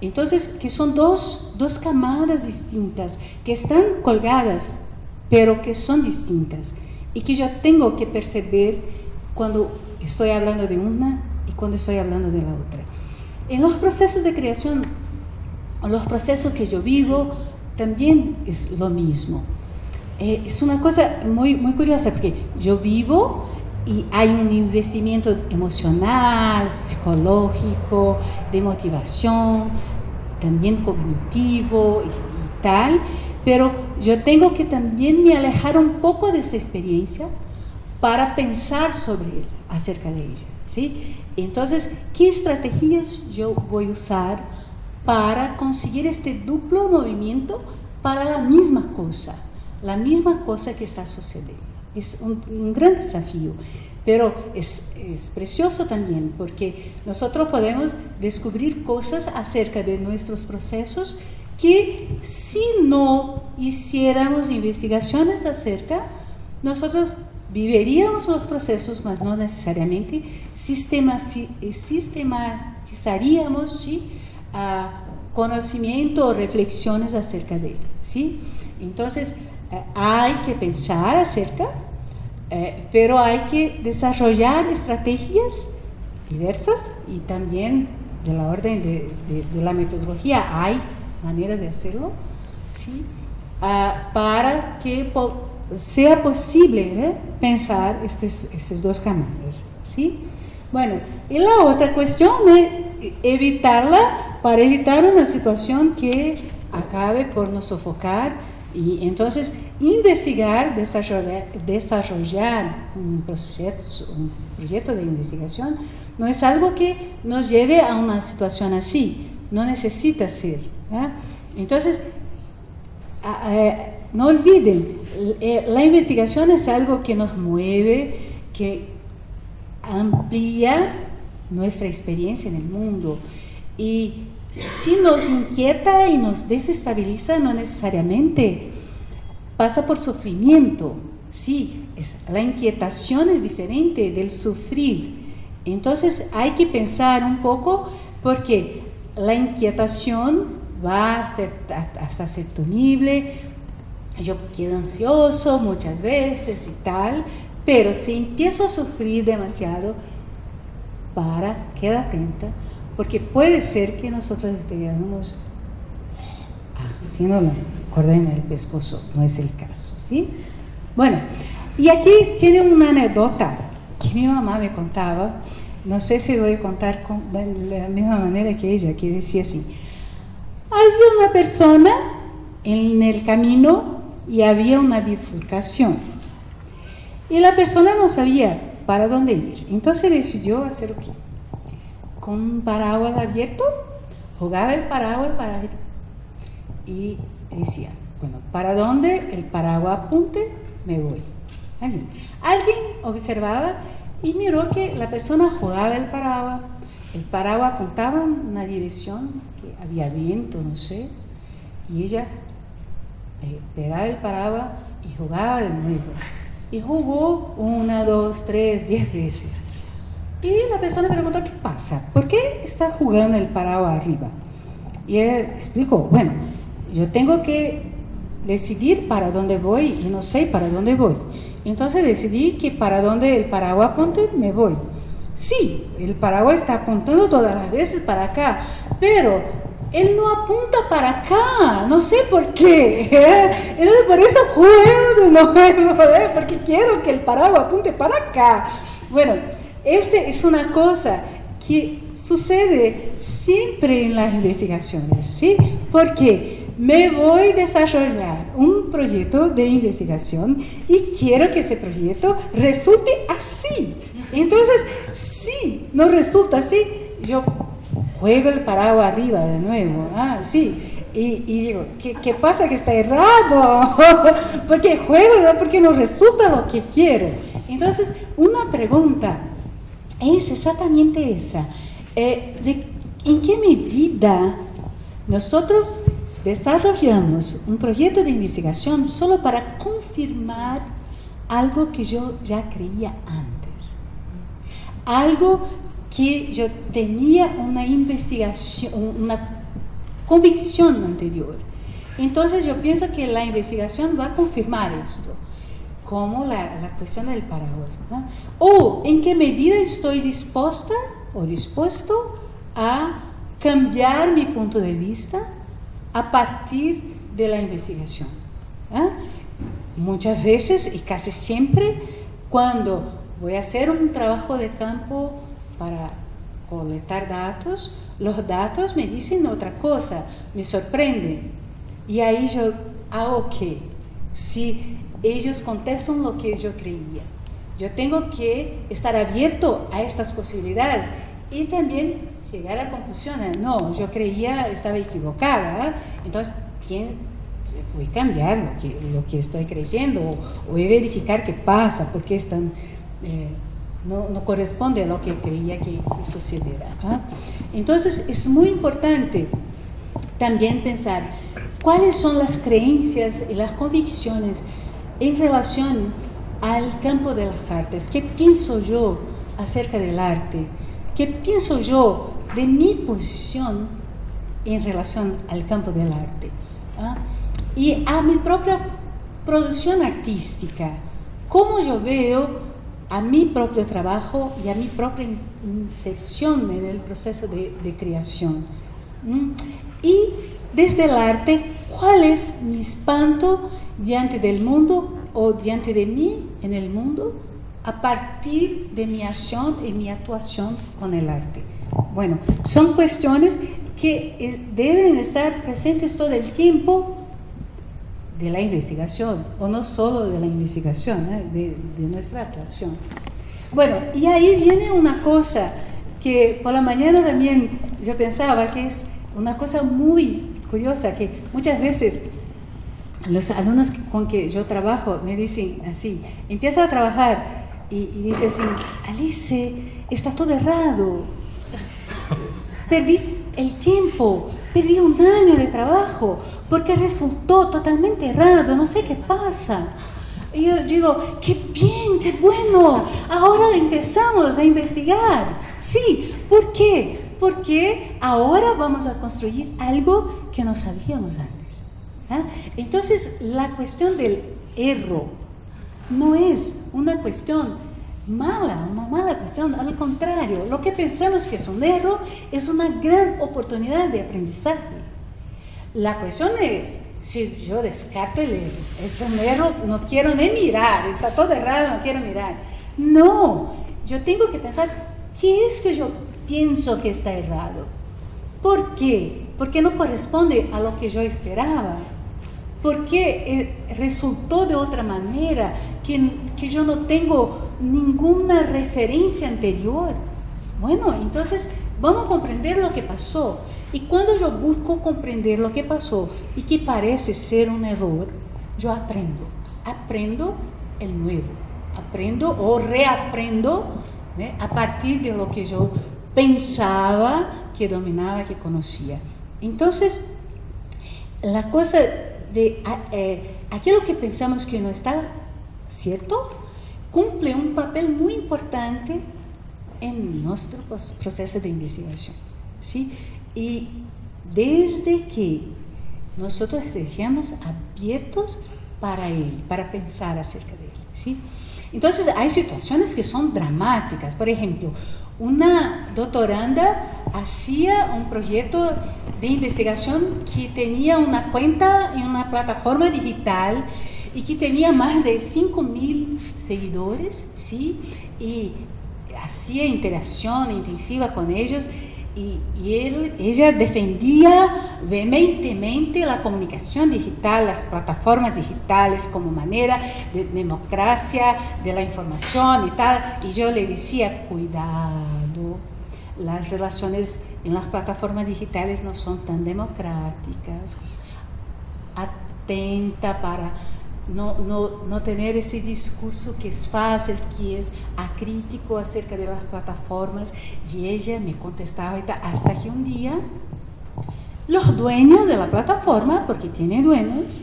Entonces, que son dos camadas distintas, que están colgadas, pero que son distintas, y que yo tengo que perceber cuando estoy hablando de una y cuando estoy hablando de la otra. En los procesos de creación, los procesos que yo vivo, también es lo mismo. Es una cosa muy, muy curiosa, porque yo vivo y hay un investimiento emocional, psicológico, de motivación, también cognitivo y tal, pero yo tengo que también me alejar un poco de esta experiencia para pensar acerca de ella, ¿sí? Entonces, ¿qué estrategias yo voy a usar para conseguir este duplo movimiento para la misma cosa que está sucediendo? Es un gran desafío, pero es precioso también, porque nosotros podemos descubrir cosas acerca de nuestros procesos que si no hiciéramos investigaciones acerca, nosotros viviríamos los procesos, mas no necesariamente sistematizaríamos, ¿sí?, conocimiento o reflexiones acerca de él, ¿sí? Entonces, hay que pensar acerca, pero hay que desarrollar estrategias diversas y también de la orden de la metodología. Hay maneras de hacerlo, ¿sí? Para que sea posible pensar estos dos caminos, ¿sí? Bueno, y la otra cuestión es para evitar una situación que acabe por nos sofocar, y entonces investigar, desarrollar un proyecto de investigación no es algo que nos lleve a una situación así, no necesita ser, ¿eh? Entonces, no olviden, la investigación es algo que nos mueve, que amplía nuestra experiencia en el mundo, y si nos inquieta y nos desestabiliza, no necesariamente pasa por sufrimiento, ¿sí? La inquietación es diferente del sufrir. Entonces hay que pensar un poco, porque la inquietación va hasta ser tenible, yo quedo ansioso muchas veces y tal, pero si empiezo a sufrir demasiado, queda atenta, porque puede ser que nosotros estemos haciendo la corda en el pescozo, no es el caso, ¿sí? Bueno, y aquí tiene una anécdota que mi mamá me contaba, no sé si voy a contar de la misma manera que ella, que decía así: había una persona en el camino y había una bifurcación, y la persona no sabía para dónde ir, entonces decidió hacer ¿qué? Con un paraguas abierto, jugaba el paraguas para ir y decía, bueno, ¿para dónde el paraguas apunte? Me voy. Alguien observaba y miró que la persona jugaba el paraguas apuntaba en una dirección que había viento, no sé, y ella pegaba el paraguas y jugaba de nuevo, y jugó 1, 2, 3, 10 veces. Y la persona preguntó: ¿qué pasa? ¿Por qué está jugando el paraguas arriba? Y él explicó: bueno, yo tengo que decidir para dónde voy y no sé para dónde voy. Entonces decidí que para donde el paraguas apunte, me voy. Sí, el paraguas está apuntando todas las veces para acá, pero él no apunta para acá, no sé por qué. Entonces por eso juego, no, porque quiero que el paraguas apunte para acá. Bueno, es una cosa que sucede siempre en las investigaciones, ¿sí? Porque me voy a desarrollar un proyecto de investigación y quiero que ese proyecto resulte así. Entonces, si no resulta así, yo juego el paraguas arriba de nuevo, sí. Y digo, ¿qué pasa? Que está errado, porque juego, ¿no? Porque no resulta lo que quiero. Entonces, una pregunta es exactamente esa: ¿en qué medida nosotros desarrollamos un proyecto de investigación solo para confirmar algo que yo ya creía antes? Algo que yo tenía una investigación, una convicción anterior. Entonces yo pienso que la investigación va a confirmar esto, como la cuestión del paraguas, ¿no? O en qué medida estoy dispuesta o dispuesto a cambiar mi punto de vista a partir de la investigación. Muchas veces y casi siempre, cuando voy a hacer un trabajo de campo para colectar datos, los datos me dicen otra cosa, me sorprenden. Y ahí yo hago qué, si ellos contestan lo que yo creía. Yo tengo que estar abierto a estas posibilidades y también llegar a la conclusión, no, yo creía, estaba equivocada, entonces voy a cambiar lo que estoy creyendo, o voy a verificar qué pasa, porque no corresponde a lo que creía que sucediera. Entonces es muy importante también pensar cuáles son las creencias y las convicciones en relación al campo de las artes. ¿Qué pienso yo acerca del arte? ¿Qué pienso yo de mi posición en relación al campo del arte? Y a mi propia producción artística, cómo yo veo a mi propio trabajo y a mi propia inserción en el proceso de creación. Y desde el arte, ¿cuál es mi espanto diante del mundo o diante de mí en el mundo a partir de mi acción y mi actuación con el arte? Bueno, son cuestiones que deben estar presentes todo el tiempo de la investigación, o no solo de la investigación, de nuestra actuación. Bueno, y ahí viene una cosa que por la mañana también yo pensaba que es una cosa muy curiosa, que muchas veces los alumnos con que yo trabajo me dicen así, empieza a trabajar y dice así, Alice, está todo errado, perdí el tiempo, perdí un año de trabajo, porque resultó totalmente errado, no sé qué pasa. Y yo digo, qué bien, qué bueno, ahora empezamos a investigar. Sí, ¿por qué? Porque ahora vamos a construir algo que no sabíamos antes. Entonces, la cuestión del error no es una cuestión mala, una mala cuestión, al contrario, lo que pensamos que es un error es una gran oportunidad de aprendizaje. La cuestión es, si yo descarto el error, es un error, no quiero ni mirar, está todo errado, no quiero mirar. No, yo tengo que pensar, ¿qué es que yo pienso que está errado? ¿Por qué? Porque no corresponde a lo que yo esperaba. Porque resultó de otra manera, que yo no tengo ninguna referencia anterior. Bueno, entonces vamos a comprender lo que pasó. Y cuando yo busco comprender lo que pasó y que parece ser un error, yo aprendo el nuevo, aprendo o reaprendo, a partir de lo que yo pensaba que dominaba, que conocía. Entonces, la cosa de aquello que pensamos que no está cierto, cumple un papel muy importante en nuestro proceso de investigación, ¿sí? Y desde que nosotros estemos abiertos para él, para pensar acerca de él, ¿sí? Entonces, hay situaciones que son dramáticas. Por ejemplo, una doctoranda hacía un proyecto de investigación que tenía una cuenta en una plataforma digital y que tenía más de 5.000 seguidores, ¿sí? Y hacía interacción intensiva con ellos. Y ella defendía vehementemente la comunicación digital, las plataformas digitales como manera de democracia de la información y tal. Y yo le decía, cuidado, las relaciones en las plataformas digitales no son tan democráticas. Atenta para no tener ese discurso que es fácil, que es acrítico acerca de las plataformas. Y ella me contestaba hasta que un día los dueños de la plataforma, porque tiene dueños,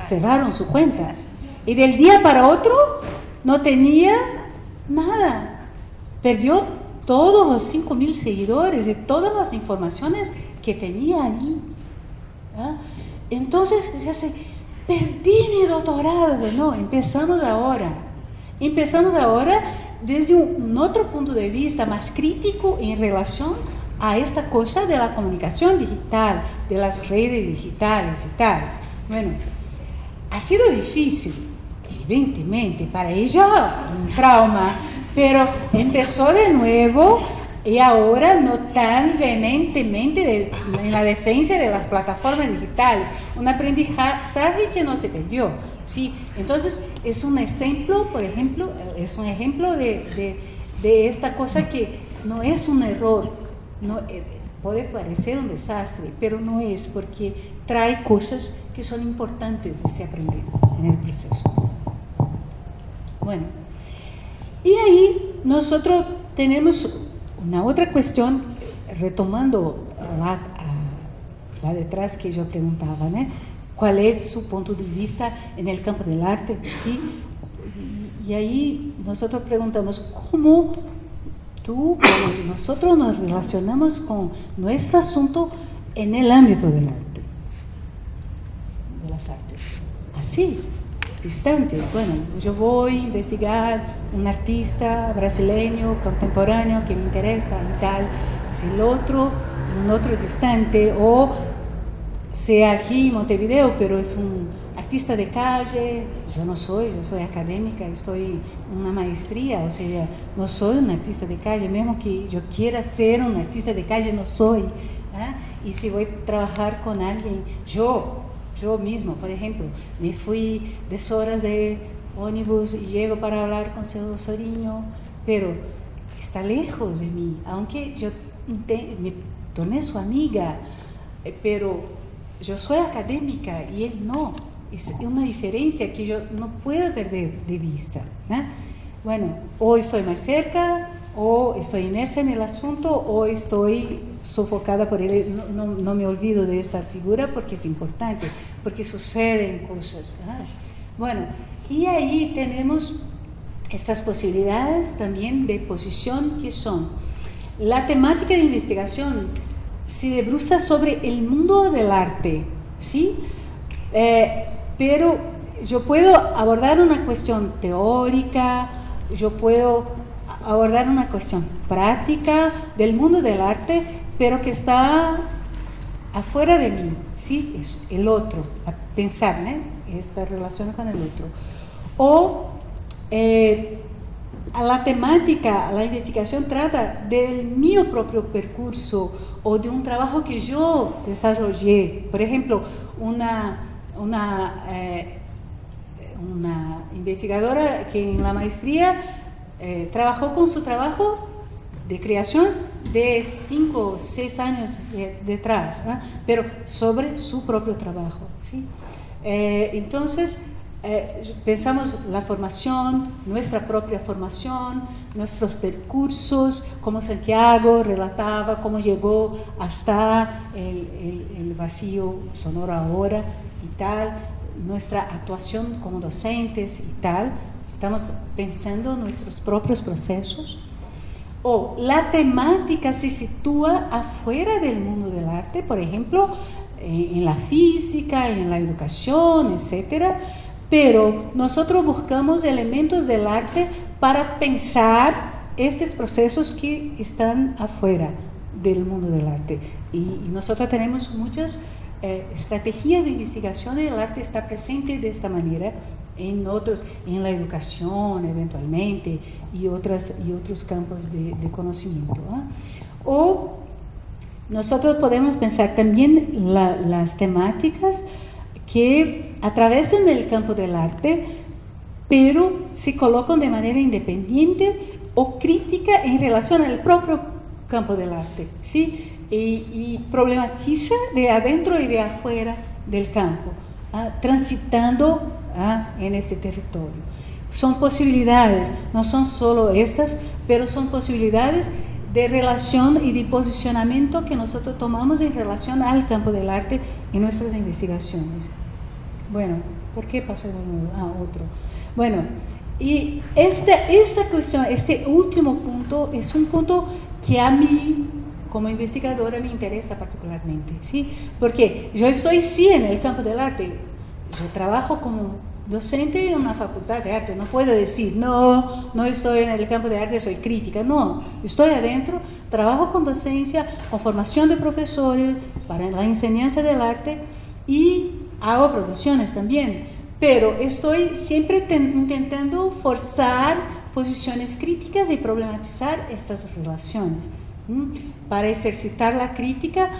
cerraron su cuenta y del día para otro no tenía nada, perdió todos los 5.000 seguidores y todas las informaciones que tenía allí. Entonces dice, perdí mi doctorado. No, empezamos ahora desde un otro punto de vista más crítico en relación a esta cosa de la comunicación digital, de las redes digitales y tal. Bueno, ha sido difícil, evidentemente, para ella un trauma, pero empezó de nuevo y ahora no tan vehementemente en la defensa de las plataformas digitales, un aprendizaje que no se perdió, ¿sí? Entonces, es un ejemplo, por ejemplo, es un ejemplo de esta cosa que no es un error, no, puede parecer un desastre, pero no es, porque trae cosas que son importantes de se aprender en el proceso. Bueno, y ahí nosotros tenemos una otra cuestión, retomando la detrás que yo preguntaba, ¿no? ¿Cuál es su punto de vista en el campo del arte? ¿Sí? Y ahí nosotros preguntamos, ¿cómo nosotros nos relacionamos con nuestro asunto en el ámbito del arte, de las artes? Así, distantes. Bueno, yo voy a investigar un artista brasileño, contemporáneo, que me interesa y tal, es el otro, un otro distante, o sea aquí en Montevideo, pero es un artista de calle. Yo soy académica, estoy en una maestría, o sea, no soy un artista de calle, mesmo que yo quiera ser un artista de calle, no soy. Y si voy a trabajar con alguien, yo mismo, por ejemplo, me fui 10 horas de ómnibus y llego para hablar con seu sobrinho, pero está lejos de mí, aunque yo me torné su amiga, pero yo soy académica y él no. Es una diferencia que yo no puedo perder de vista, ¿no? Bueno, o estoy más cerca, o estoy inmersa en el asunto, o estoy sofocada por él. No me olvido de esta figura porque es importante, porque suceden cosas, ¿no? Bueno, y ahí tenemos estas posibilidades también de posición, que son la temática de investigación se debruza sobre el mundo del arte, ¿sí? Pero yo puedo abordar una cuestión teórica, yo puedo abordar una cuestión práctica del mundo del arte, pero que está afuera de mí, ¿sí? Es el otro, a pensar, ¿no? Esta relación con el otro. O a la temática, la investigación trata del mío propio percurso o de un trabajo que yo desarrollé. Por ejemplo, una investigadora que en la maestría trabajó con su trabajo de creación de 5 o 6 años detrás, ¿no? Pero sobre su propio trabajo, ¿sí? Entonces, pensamos la formación, nuestra propia formación, nuestros percursos, como Santiago relataba cómo llegó hasta el vacío sonoro ahora y tal, nuestra actuación como docentes y tal. Estamos pensando nuestros propios procesos. O la temática se sitúa afuera del mundo del arte, por ejemplo, en la física, en la educación, etcétera. Pero nosotros buscamos elementos del arte para pensar estos procesos que están afuera del mundo del arte. Y nosotros tenemos muchas estrategias de investigación y el arte está presente de esta manera en la educación eventualmente y otros campos de conocimiento, ¿no? O nosotros podemos pensar también las temáticas que atravesan el campo del arte, pero se colocan de manera independiente o crítica en relación al propio campo del arte, ¿sí? Y problematiza de adentro y de afuera del campo, transitando en ese territorio. Son posibilidades, no son solo estas, pero son posibilidades de relación y de posicionamiento que nosotros tomamos en relación al campo del arte en nuestras investigaciones. Bueno, ¿por qué pasó de nuevo? Otro. Bueno, y esta cuestión, este último punto, es un punto que a mí, como investigadora, me interesa particularmente, ¿sí? Porque yo estoy sí en el campo del arte, yo trabajo como docente en una facultad de arte. No puedo decir, no estoy en el campo de arte, soy crítica. No, estoy adentro, trabajo con docencia, con formación de profesores para la enseñanza del arte y hago producciones también. Pero estoy siempre intentando forzar posiciones críticas y problematizar estas relaciones, para ejercitar la crítica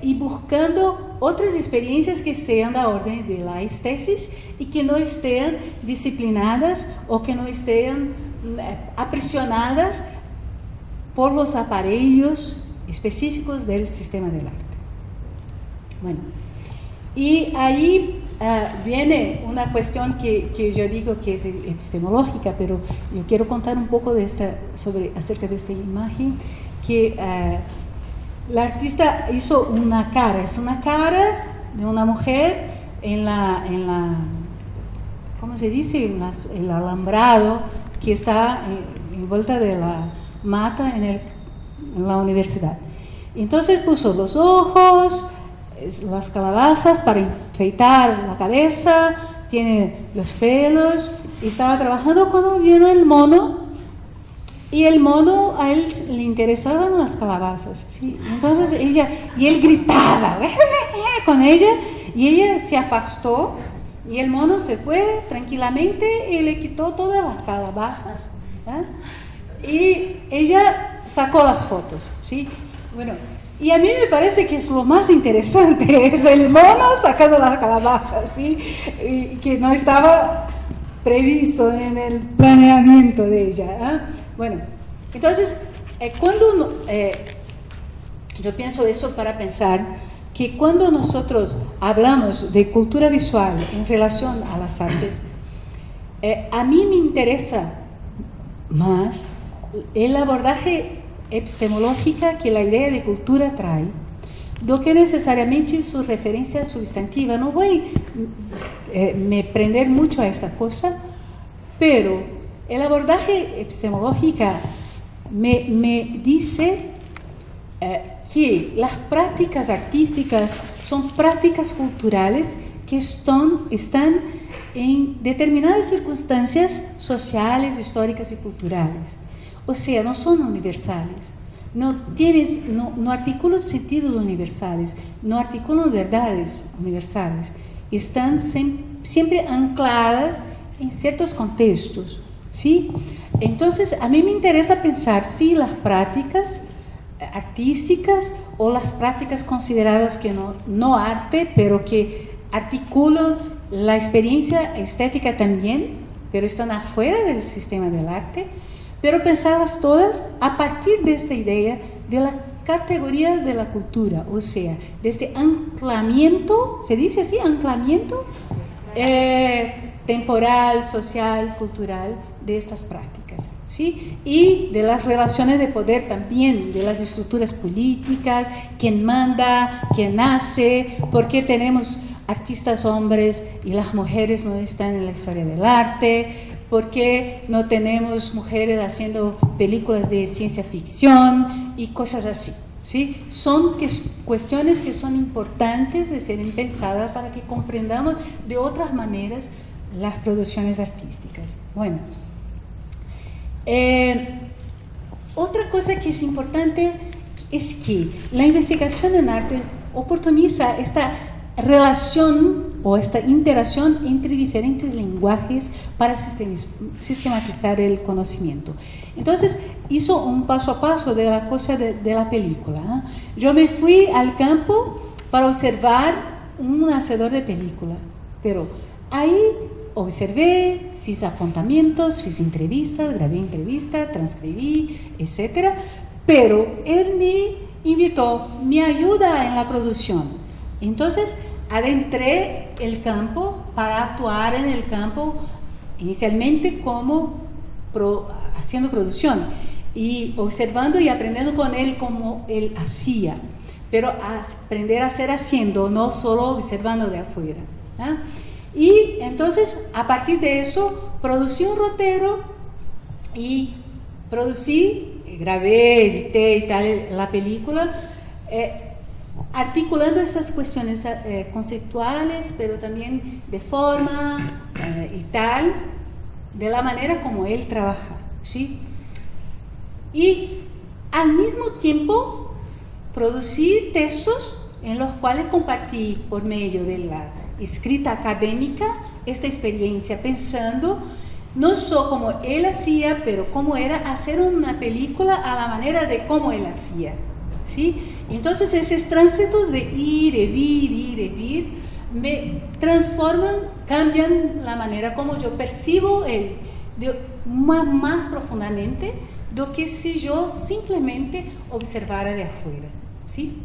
y buscando otras experiencias que sean da orden de la estesis y que no estén disciplinadas o que no estén aprisionadas por los aparelhos específicos del sistema del arte. Bueno, y ahí viene una cuestión que yo digo que es epistemológica, pero yo quiero contar un poco acerca de esta imagen que la artista hizo una cara, es una cara de una mujer en la ¿cómo se dice? En el alambrado que está en vuelta de la mata en la universidad. Entonces puso los ojos, las calabazas para enfeitar la cabeza, tiene los pelos, y estaba trabajando cuando vino el mono, y el mono a él le interesaban las calabazas, ¿sí? Entonces él gritaba con ella, y ella se afastó, y el mono se fue tranquilamente y le quitó todas las calabazas, ¿eh? Y ella sacó las fotos, ¿sí? Bueno, y a mí me parece que es lo más interesante, es el mono sacando las calabazas, ¿sí? Y que no estaba previsto en el planeamiento de ella, ¿eh? Bueno, entonces, cuando yo pienso eso para pensar que cuando nosotros hablamos de cultura visual en relación a las artes, a mí me interesa más el abordaje epistemológica que la idea de cultura trae, do que necesariamente su referencia sustantiva. No voy me prender mucho a esa cosa, pero el abordaje epistemológica me dice que las prácticas artísticas son prácticas culturales que están en determinadas circunstancias sociales, históricas y culturales. O sea, no son universales, no articulan sentidos universales, no articulan verdades universales, están siempre ancladas en ciertos contextos, ¿sí? Entonces, a mí me interesa pensar si las prácticas artísticas o las prácticas consideradas que no arte, pero que articulan la experiencia estética también, pero están afuera del sistema del arte, pero pensarlas todas a partir de esta idea de la categoría de la cultura, o sea, de este anclamiento, ¿se dice así? Anclamiento temporal, social, cultural de estas prácticas, ¿sí? Y de las relaciones de poder también, de las estructuras políticas, quién manda, quién hace, por qué tenemos artistas hombres y las mujeres no están en la historia del arte, por qué no tenemos mujeres haciendo películas de ciencia ficción y cosas así, ¿sí? Son cuestiones que son importantes de ser pensadas para que comprendamos de otras maneras las producciones artísticas. Bueno, otra cosa que es importante es que la investigación en arte oportuniza esta relación o esta interacción entre diferentes lenguajes para sistematizar el conocimiento. Entonces, hizo un paso a paso de la cosa de la película, ¿eh? Yo me fui al campo para observar un hacedor de película, pero ahí observé, fiz apuntamientos, fiz entrevistas, grabé entrevistas, transcribí, etc. Pero él me invitó, me ayuda en la producción. Entonces, adentré el campo para actuar en el campo inicialmente como haciendo producción y observando y aprendiendo con él como él hacía, pero aprender a hacer haciendo, no solo observando de afuera, ¿eh? Y entonces a partir de eso producí un rotero y grabé, edité y tal la película, articulando estas cuestiones conceptuales, pero también de forma y tal, de la manera como él trabaja, ¿sí? Y al mismo tiempo producir textos en los cuales compartí por medio de la escrita académica esta experiencia, pensando no solo como él hacía, pero cómo era hacer una película a la manera de cómo él hacía, ¿sí? Entonces esos tránsitos de ir y vir, me transforman, cambian la manera como yo percibo él más profundamente do que si yo simplemente observara de afuera, ¿sí?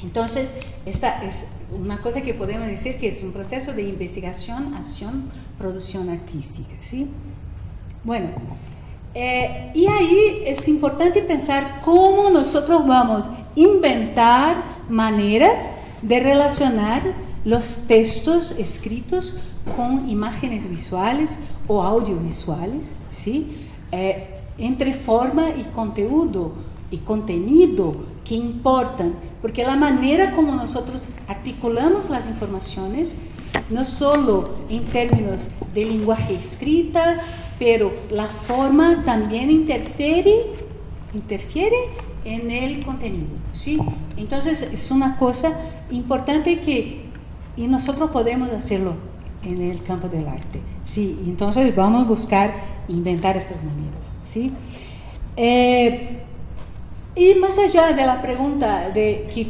Entonces, esta es una cosa que podemos decir que es un proceso de investigación, acción, producción artística, ¿sí? Bueno, y ahí es importante pensar cómo nosotros vamos a inventar maneras de relacionar los textos escritos con imágenes visuales o audiovisuales, ¿sí? Entre forma y contenido que importan, porque la manera como nosotros articulamos las informaciones, no solo en términos de lenguaje escrita, pero la forma también interfiere en el contenido, ¿sí? Entonces es una cosa importante y nosotros podemos hacerlo en el campo del arte, ¿sí? Entonces vamos a buscar inventar estas maneras, ¿sí? Y más allá de la pregunta de qué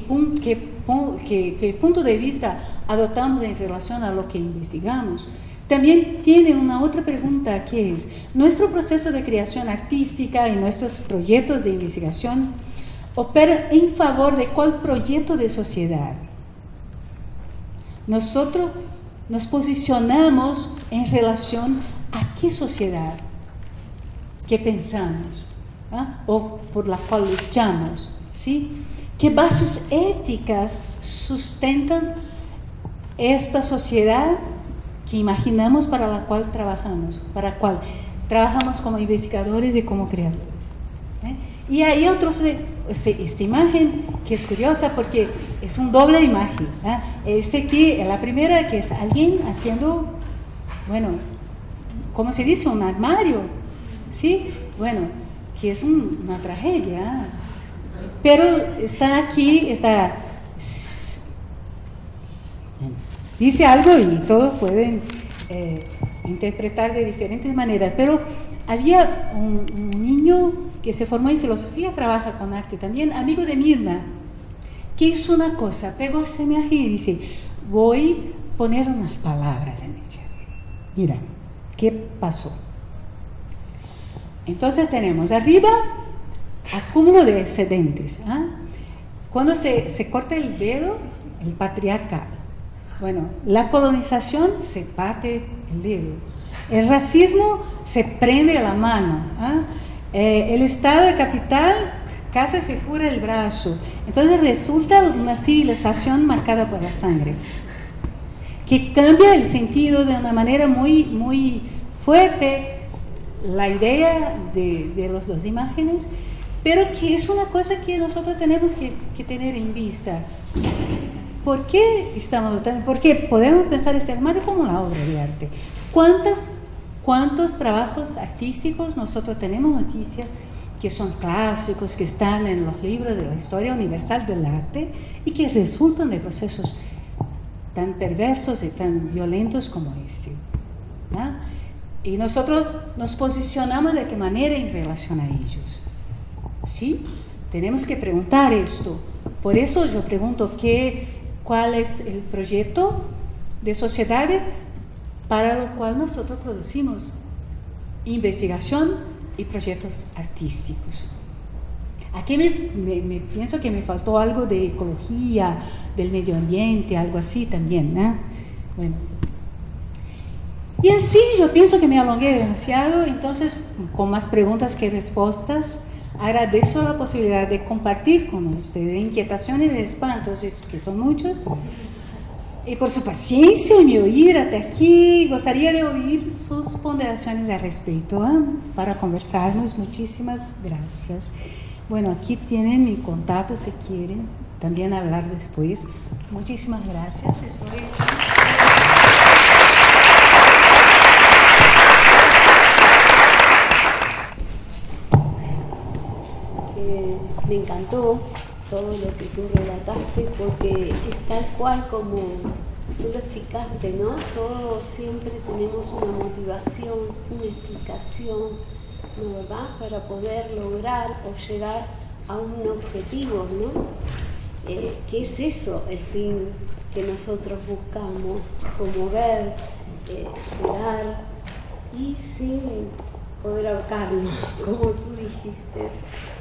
punto de vista adoptamos en relación a lo que investigamos, también tiene una otra pregunta que es, ¿nuestro proceso de creación artística y nuestros proyectos de investigación operan en favor de cuál proyecto de sociedad? Nosotros nos posicionamos en relación a qué sociedad que pensamos, o por la cual luchamos, ¿sí? ¿Qué bases éticas sustentan esta sociedad que imaginamos para la cual trabajamos, como investigadores y como creadores? Y hay otros, esta imagen que es curiosa porque es un doble imagen. Aquí, la primera, que es alguien haciendo, bueno, ¿cómo se dice? Un armario, ¿sí? Bueno, que es una tragedia, pero está aquí, dice algo y todos pueden interpretar de diferentes maneras, pero había un niño que se formó en filosofía, trabaja con arte también, amigo de Mirna, que hizo una cosa, pegó esta imagen y dice, voy a poner unas palabras en ella. Mira, ¿qué pasó? Entonces tenemos arriba acúmulo de excedentes. Cuando se corta el dedo, el patriarcado. Bueno, la colonización se parte el dedo. El racismo se prende la mano. El estado de capital casi se fura el brazo. Entonces resulta una civilización marcada por la sangre, que cambia el sentido de una manera muy, muy fuerte, la idea de las dos imágenes, pero que es una cosa que nosotros tenemos que tener en vista. ¿Por qué estamos luchando? Porque podemos pensar este armario como una obra de arte. ¿Cuántos trabajos artísticos nosotros tenemos noticia que son clásicos, que están en los libros de la historia universal del arte y que resultan de procesos tan perversos y tan violentos como este? Y nosotros nos posicionamos de qué manera en relación a ellos, ¿sí? Tenemos que preguntar esto. Por eso yo pregunto cuál es el proyecto de sociedad para lo cual nosotros producimos investigación y proyectos artísticos. Aquí me pienso que me faltó algo de ecología, del medio ambiente, algo así también, ¿no? Bueno. Y así yo pienso que me alongué demasiado, entonces con más preguntas que respuestas, agradezco la posibilidad de compartir con ustedes inquietaciones y espantos, que son muchos, y por su paciencia en mi oír hasta aquí. Gostaría de oír sus ponderaciones al respecto, para conversarnos. Muchísimas gracias. Bueno, aquí tienen mi contacto si quieren. también hablar después. Muchísimas gracias. Me encantó todo lo que tú relataste, porque es tal cual como tú lo explicaste, ¿no? Todos siempre tenemos una motivación, una explicación, ¿no, verdad? Para poder lograr o llegar a un objetivo, ¿no? ¿Qué es eso, el fin que nosotros buscamos? Promover, llegar y sin poder ahorcarnos, como tú dijiste,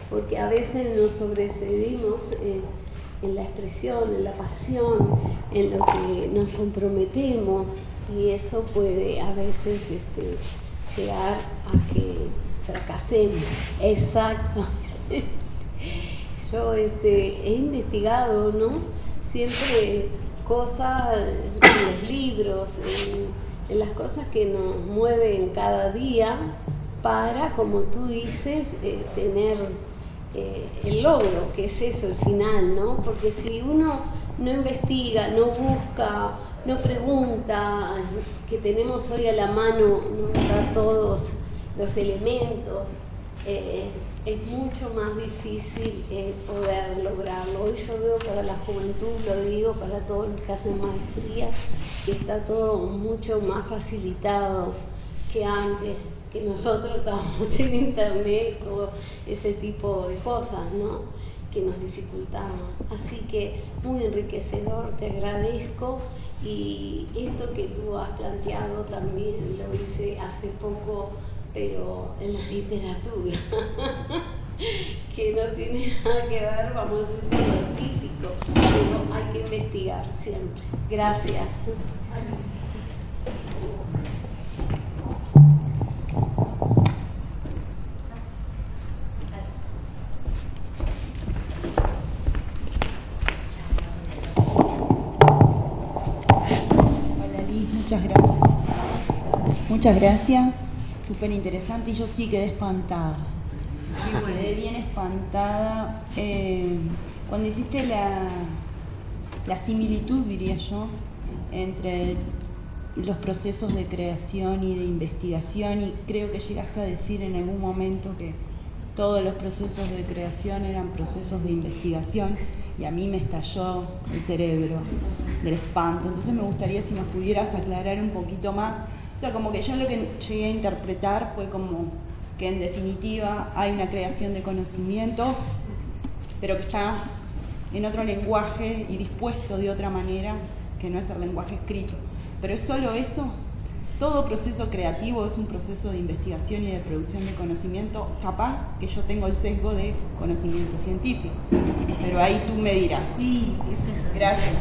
porque a veces nos sobresedimos en la expresión, en la pasión, en lo que nos comprometemos, y eso puede a veces llegar a que fracasemos. Exacto. Yo he investigado, ¿no? Siempre cosas en los libros, en las cosas que nos mueven cada día para, como tú dices, tener el logro, que es eso, el final, ¿no? Porque si uno no investiga, no busca, no pregunta, que tenemos hoy a la mano, ¿no? Está todos los elementos, es mucho más difícil poder lograrlo. Hoy yo veo para la juventud, lo digo para todos los que hacen maestría, que está todo mucho más facilitado que antes, que nosotros estábamos en internet, todo ese tipo de cosas, ¿no? Que nos dificultaban. Así que muy enriquecedor, te agradezco, y esto que tú has planteado también lo hice hace poco, pero en la literatura, que no tiene nada que ver, vamos a decir, con lo físico, pero hay que investigar siempre. Gracias. Muchas gracias. Muchas gracias. Súper interesante, y yo sí quedé espantada. Sí, quedé bien espantada. Cuando hiciste la similitud, diría yo, entre los procesos de creación y de investigación, y creo que llegaste a decir en algún momento que todos los procesos de creación eran procesos de investigación, y a mí me estalló el cerebro del espanto. Entonces me gustaría si nos pudieras aclarar un poquito más. O sea, como que yo lo que llegué a interpretar fue como que en definitiva hay una creación de conocimiento, pero que está en otro lenguaje y dispuesto de otra manera, que no es el lenguaje escrito. Pero es solo eso. Todo proceso creativo es un proceso de investigación y de producción de conocimiento. Capaz que yo tengo el sesgo de conocimiento científico, pero ahí tú me dirás. Sí, gracias.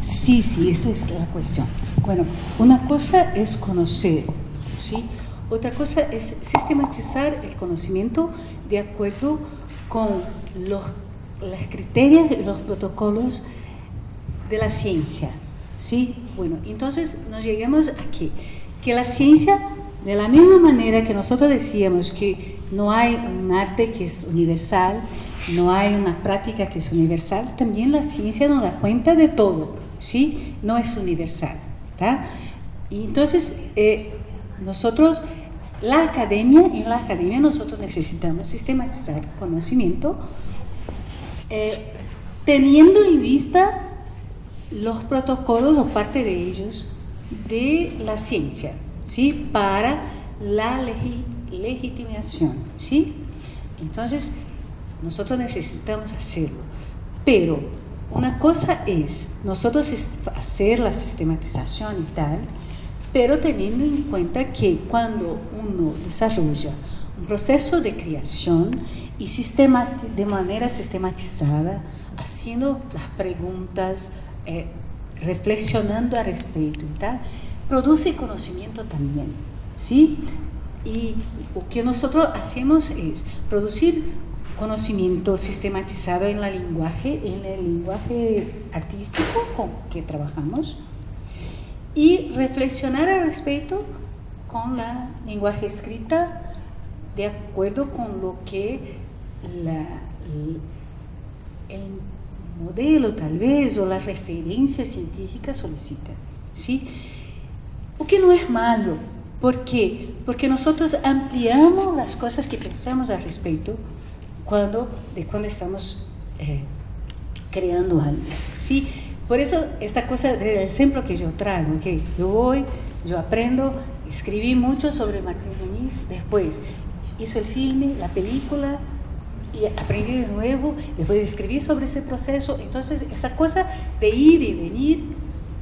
Sí, esta es la cuestión. Bueno, una cosa es conocer, ¿sí? Otra cosa es sistematizar el conocimiento de acuerdo con los criterios y los protocolos de la ciencia, ¿sí? Bueno, entonces nos lleguemos aquí, que la ciencia, de la misma manera que nosotros decíamos que no hay un arte que es universal, no hay una práctica que es universal, también la ciencia nos da cuenta de todo, ¿sí? No es universal, ¿tá? Y entonces, nosotros, en la academia nosotros necesitamos sistematizar conocimiento, teniendo en vista los protocolos o parte de ellos de la ciencia, ¿sí? Para la legitimación, ¿sí? Entonces, nosotros necesitamos hacerlo, pero una cosa es nosotros hacer la sistematización y tal, pero teniendo en cuenta que cuando uno desarrolla un proceso de creación y de manera sistematizada, haciendo las preguntas, reflexionando al respecto y tal, produce conocimiento también, ¿sí? Y lo que nosotros hacemos es producir conocimiento sistematizado en el lenguaje artístico con que trabajamos, y reflexionar al respecto con la lenguaje escrita de acuerdo con lo que el modelo tal vez o la referencia científica solicita, ¿sí? O que no es malo. ¿Por qué? Porque nosotros ampliamos las cosas que pensamos al respecto cuando estamos creando algo, ¿sí? Por eso esta cosa del ejemplo que yo traigo, que yo aprendo, escribí mucho sobre Martín Muniz, después hizo el filme, la película, y aprendí de nuevo, después escribí sobre ese proceso. Entonces esa cosa de ir y venir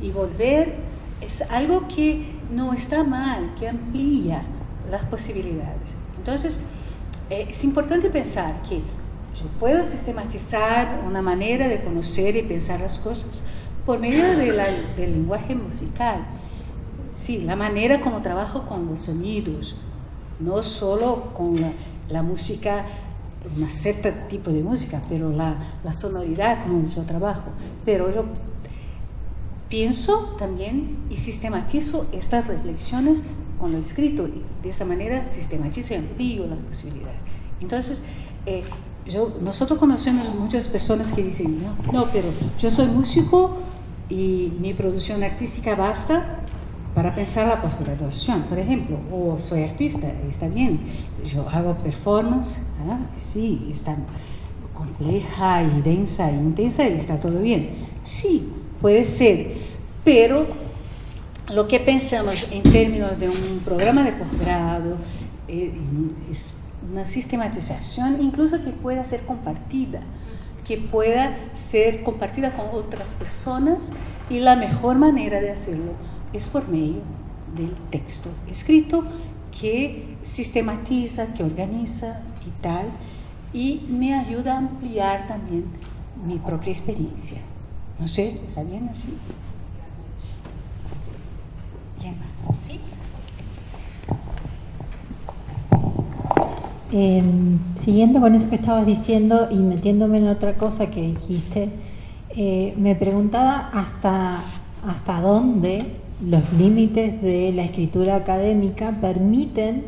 y volver es algo que no está mal, que amplía las posibilidades. Entonces es importante pensar que yo puedo sistematizar una manera de conocer y pensar las cosas por medio del lenguaje musical. Sí, la manera como trabajo con los sonidos, no solo con la música, un cierto tipo de música, pero la sonoridad como yo trabajo. Pero yo pienso también y sistematizo estas reflexiones con lo escrito, y de esa manera sistematizo y amplío las posibilidades. Entonces, nosotros conocemos muchas personas que dicen, no, pero yo soy músico y mi producción artística basta para pensar la posgraduación, por ejemplo, o soy artista, está bien, yo hago performance, sí, está compleja y densa e intensa y está todo bien. Sí, puede ser, pero lo que pensamos en términos de un programa de posgrado es una sistematización, incluso que pueda ser compartida, con otras personas, y la mejor manera de hacerlo es por medio del texto escrito que sistematiza, que organiza y tal, y me ayuda a ampliar también mi propia experiencia. No sé, ¿está bien así? ¿Quién más? ¿Sí? Siguiendo con eso que estabas diciendo y metiéndome en otra cosa que dijiste, me preguntaba hasta dónde los límites de la escritura académica permiten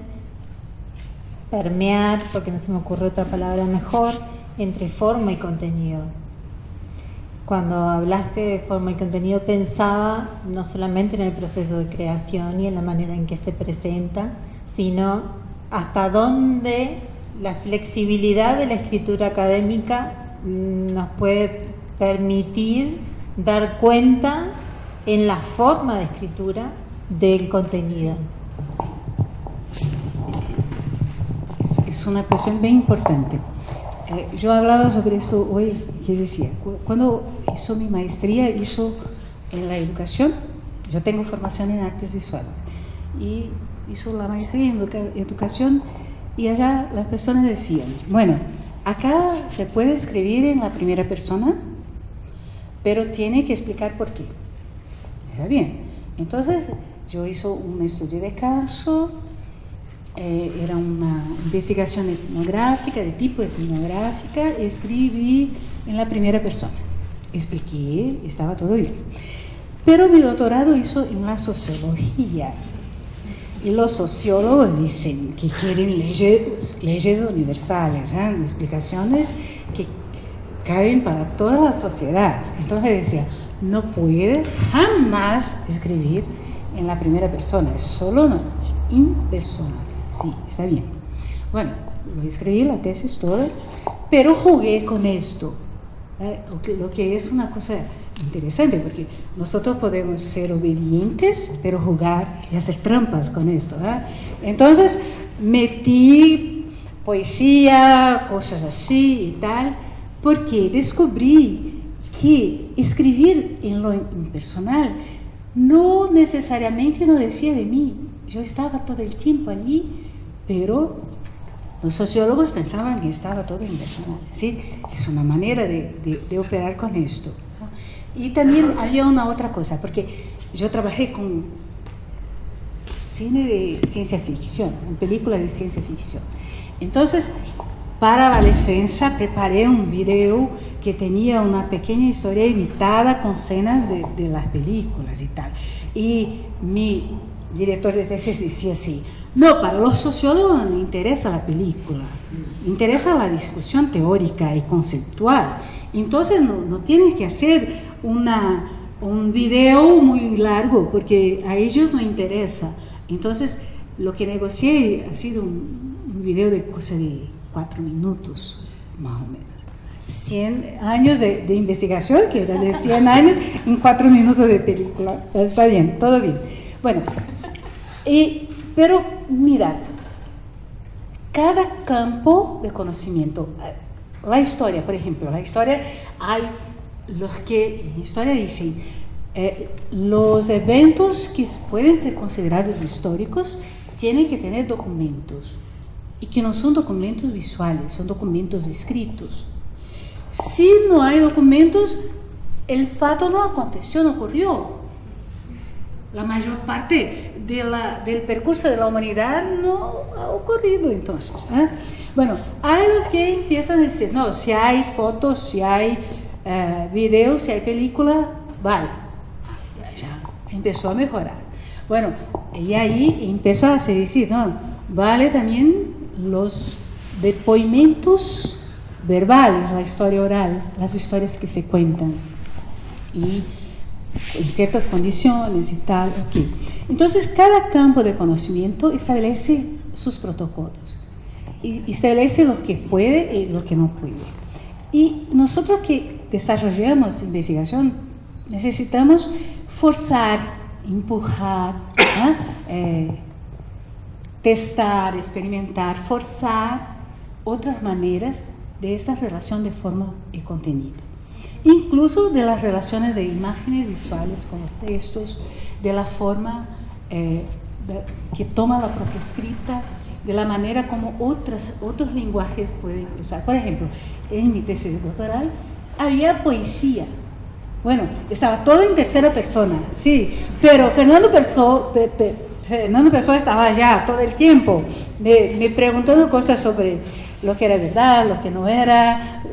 permear, porque no se me ocurre otra palabra mejor, entre forma y contenido. Cuando hablaste de forma y contenido pensaba no solamente en el proceso de creación y en la manera en que se presenta, sino hasta dónde la flexibilidad de la escritura académica nos puede permitir dar cuenta en la forma de escritura del contenido. Sí. Es una cuestión bien importante. Yo hablaba sobre eso hoy, que decía, cuando hizo mi maestría, hizo en la educación, yo tengo formación en artes visuales, y hizo la maestría en educación, y allá las personas decían, bueno, acá se puede escribir en la primera persona, pero tiene que explicar por qué. Está bien. Entonces yo hice un estudio de caso, era una investigación etnográfica, de tipo etnográfica, escribí en la primera persona, expliqué, estaba todo bien. Pero mi doctorado hizo en la sociología, y los sociólogos dicen que quieren leyes universales, explicaciones que caben para toda la sociedad. Entonces decía, no puede jamás escribir en la primera persona, es solo impersonal. Sí, está bien. Bueno, lo escribí, la tesis toda, pero jugué con esto, lo que es una cosa interesante, porque nosotros podemos ser obedientes, pero jugar y hacer trampas con esto. Entonces, metí poesía, cosas así y tal, porque descubrí que escribir en lo impersonal no necesariamente no decía de mí. Yo estaba todo el tiempo allí, pero los sociólogos pensaban que estaba todo impersonal. ¿Sí? Es una manera de operar con esto. Y también había una otra cosa, porque yo trabajé con cine de ciencia ficción, en películas de ciencia ficción. Entonces, para la defensa preparé un video que tenía una pequeña historia editada con escenas de las películas y tal. Y mi director de tesis decía así, no, para los sociólogos no interesa la película, interesa la discusión teórica y conceptual. Entonces no tienes que hacer un video muy largo porque a ellos no interesa. Entonces lo que negocié ha sido un video de cosa de 4 minutos, más o menos. 100 años de investigación, que era de 100 años, en 4 minutos de película. Está bien, todo bien. Bueno, pero mira, cada campo de conocimiento, la historia, por ejemplo, la historia, hay los que en historia dicen, los eventos que pueden ser considerados históricos tienen que tener documentos, y que no son documentos visuales, son documentos escritos. Si no hay documentos, el fato no aconteció, no ocurrió. La mayor parte del percurso de la humanidad no ha ocurrido entonces. Bueno, hay los que empiezan a decir, no, si hay fotos, si hay videos, si hay película, vale. Ya empezó a mejorar. Bueno, y ahí empezó a decir, no, vale también los depoimentos verbales, la historia oral, las historias que se cuentan y en ciertas condiciones y tal. Okay. Entonces cada campo de conocimiento establece sus protocolos y establece lo que puede y lo que no puede. Y nosotros que desarrollamos investigación necesitamos forzar, empujar, testar, experimentar, forzar otras maneras de esta relación de forma y contenido. Incluso de las relaciones de imágenes visuales con los textos, de la forma que toma la propia escrita, de la manera como otros lenguajes pueden cruzar. Por ejemplo, en mi tesis doctoral había poesía. Bueno, estaba todo en tercera persona, sí, pero Fernando Pessoa estaba allá todo el tiempo, me preguntando cosas sobre lo que era verdad, lo que no era,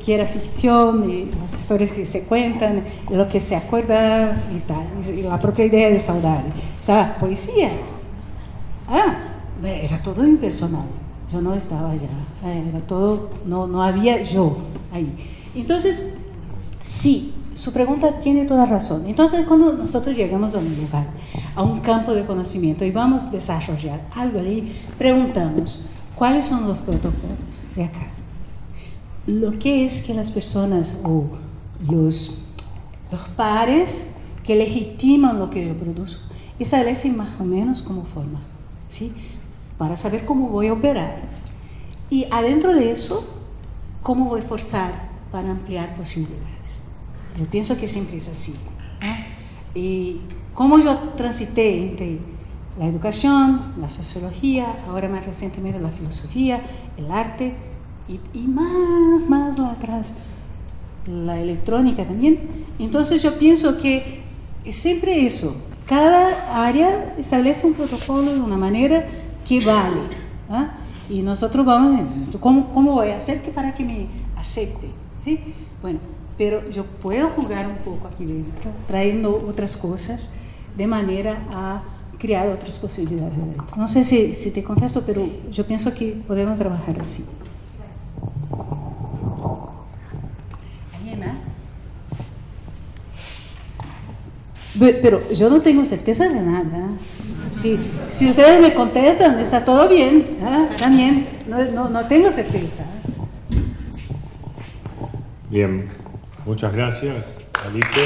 que era ficción, las historias que se cuentan, lo que se acuerda y tal, y la propia idea de saudade. O sea, poesía. Era todo impersonal. Yo no estaba allá, era todo, no había yo ahí. Entonces, sí, su pregunta tiene toda razón. Entonces, cuando nosotros llegamos a un lugar, a un campo de conocimiento y vamos a desarrollar algo ahí, preguntamos, ¿cuáles son los protocolos de acá? Lo que es que las personas o los pares que legitiman lo que yo produzco establecen más o menos como forma, ¿sí? Para saber cómo voy a operar. Y adentro de eso, cómo voy a forzar para ampliar posibilidades. Yo pienso que siempre es así. Y cómo yo transité entre la educación, la sociología, ahora más recientemente la filosofía, el arte y más atrás la electrónica también. Entonces yo pienso que es siempre eso, cada área establece un protocolo de una manera que vale, y nosotros vamos a ¿cómo voy a hacer para que me acepte? ¿Sí? Bueno, pero yo puedo jugar un poco aquí dentro, trayendo otras cosas de manera a crear otras posibilidades de dentro. No sé si te contesto, pero yo pienso que podemos trabajar así. ¿Alguien más? Pero yo no tengo certeza de nada. Si ustedes me contestan, está todo bien, también, no tengo certeza. Bien, muchas gracias, Alicia.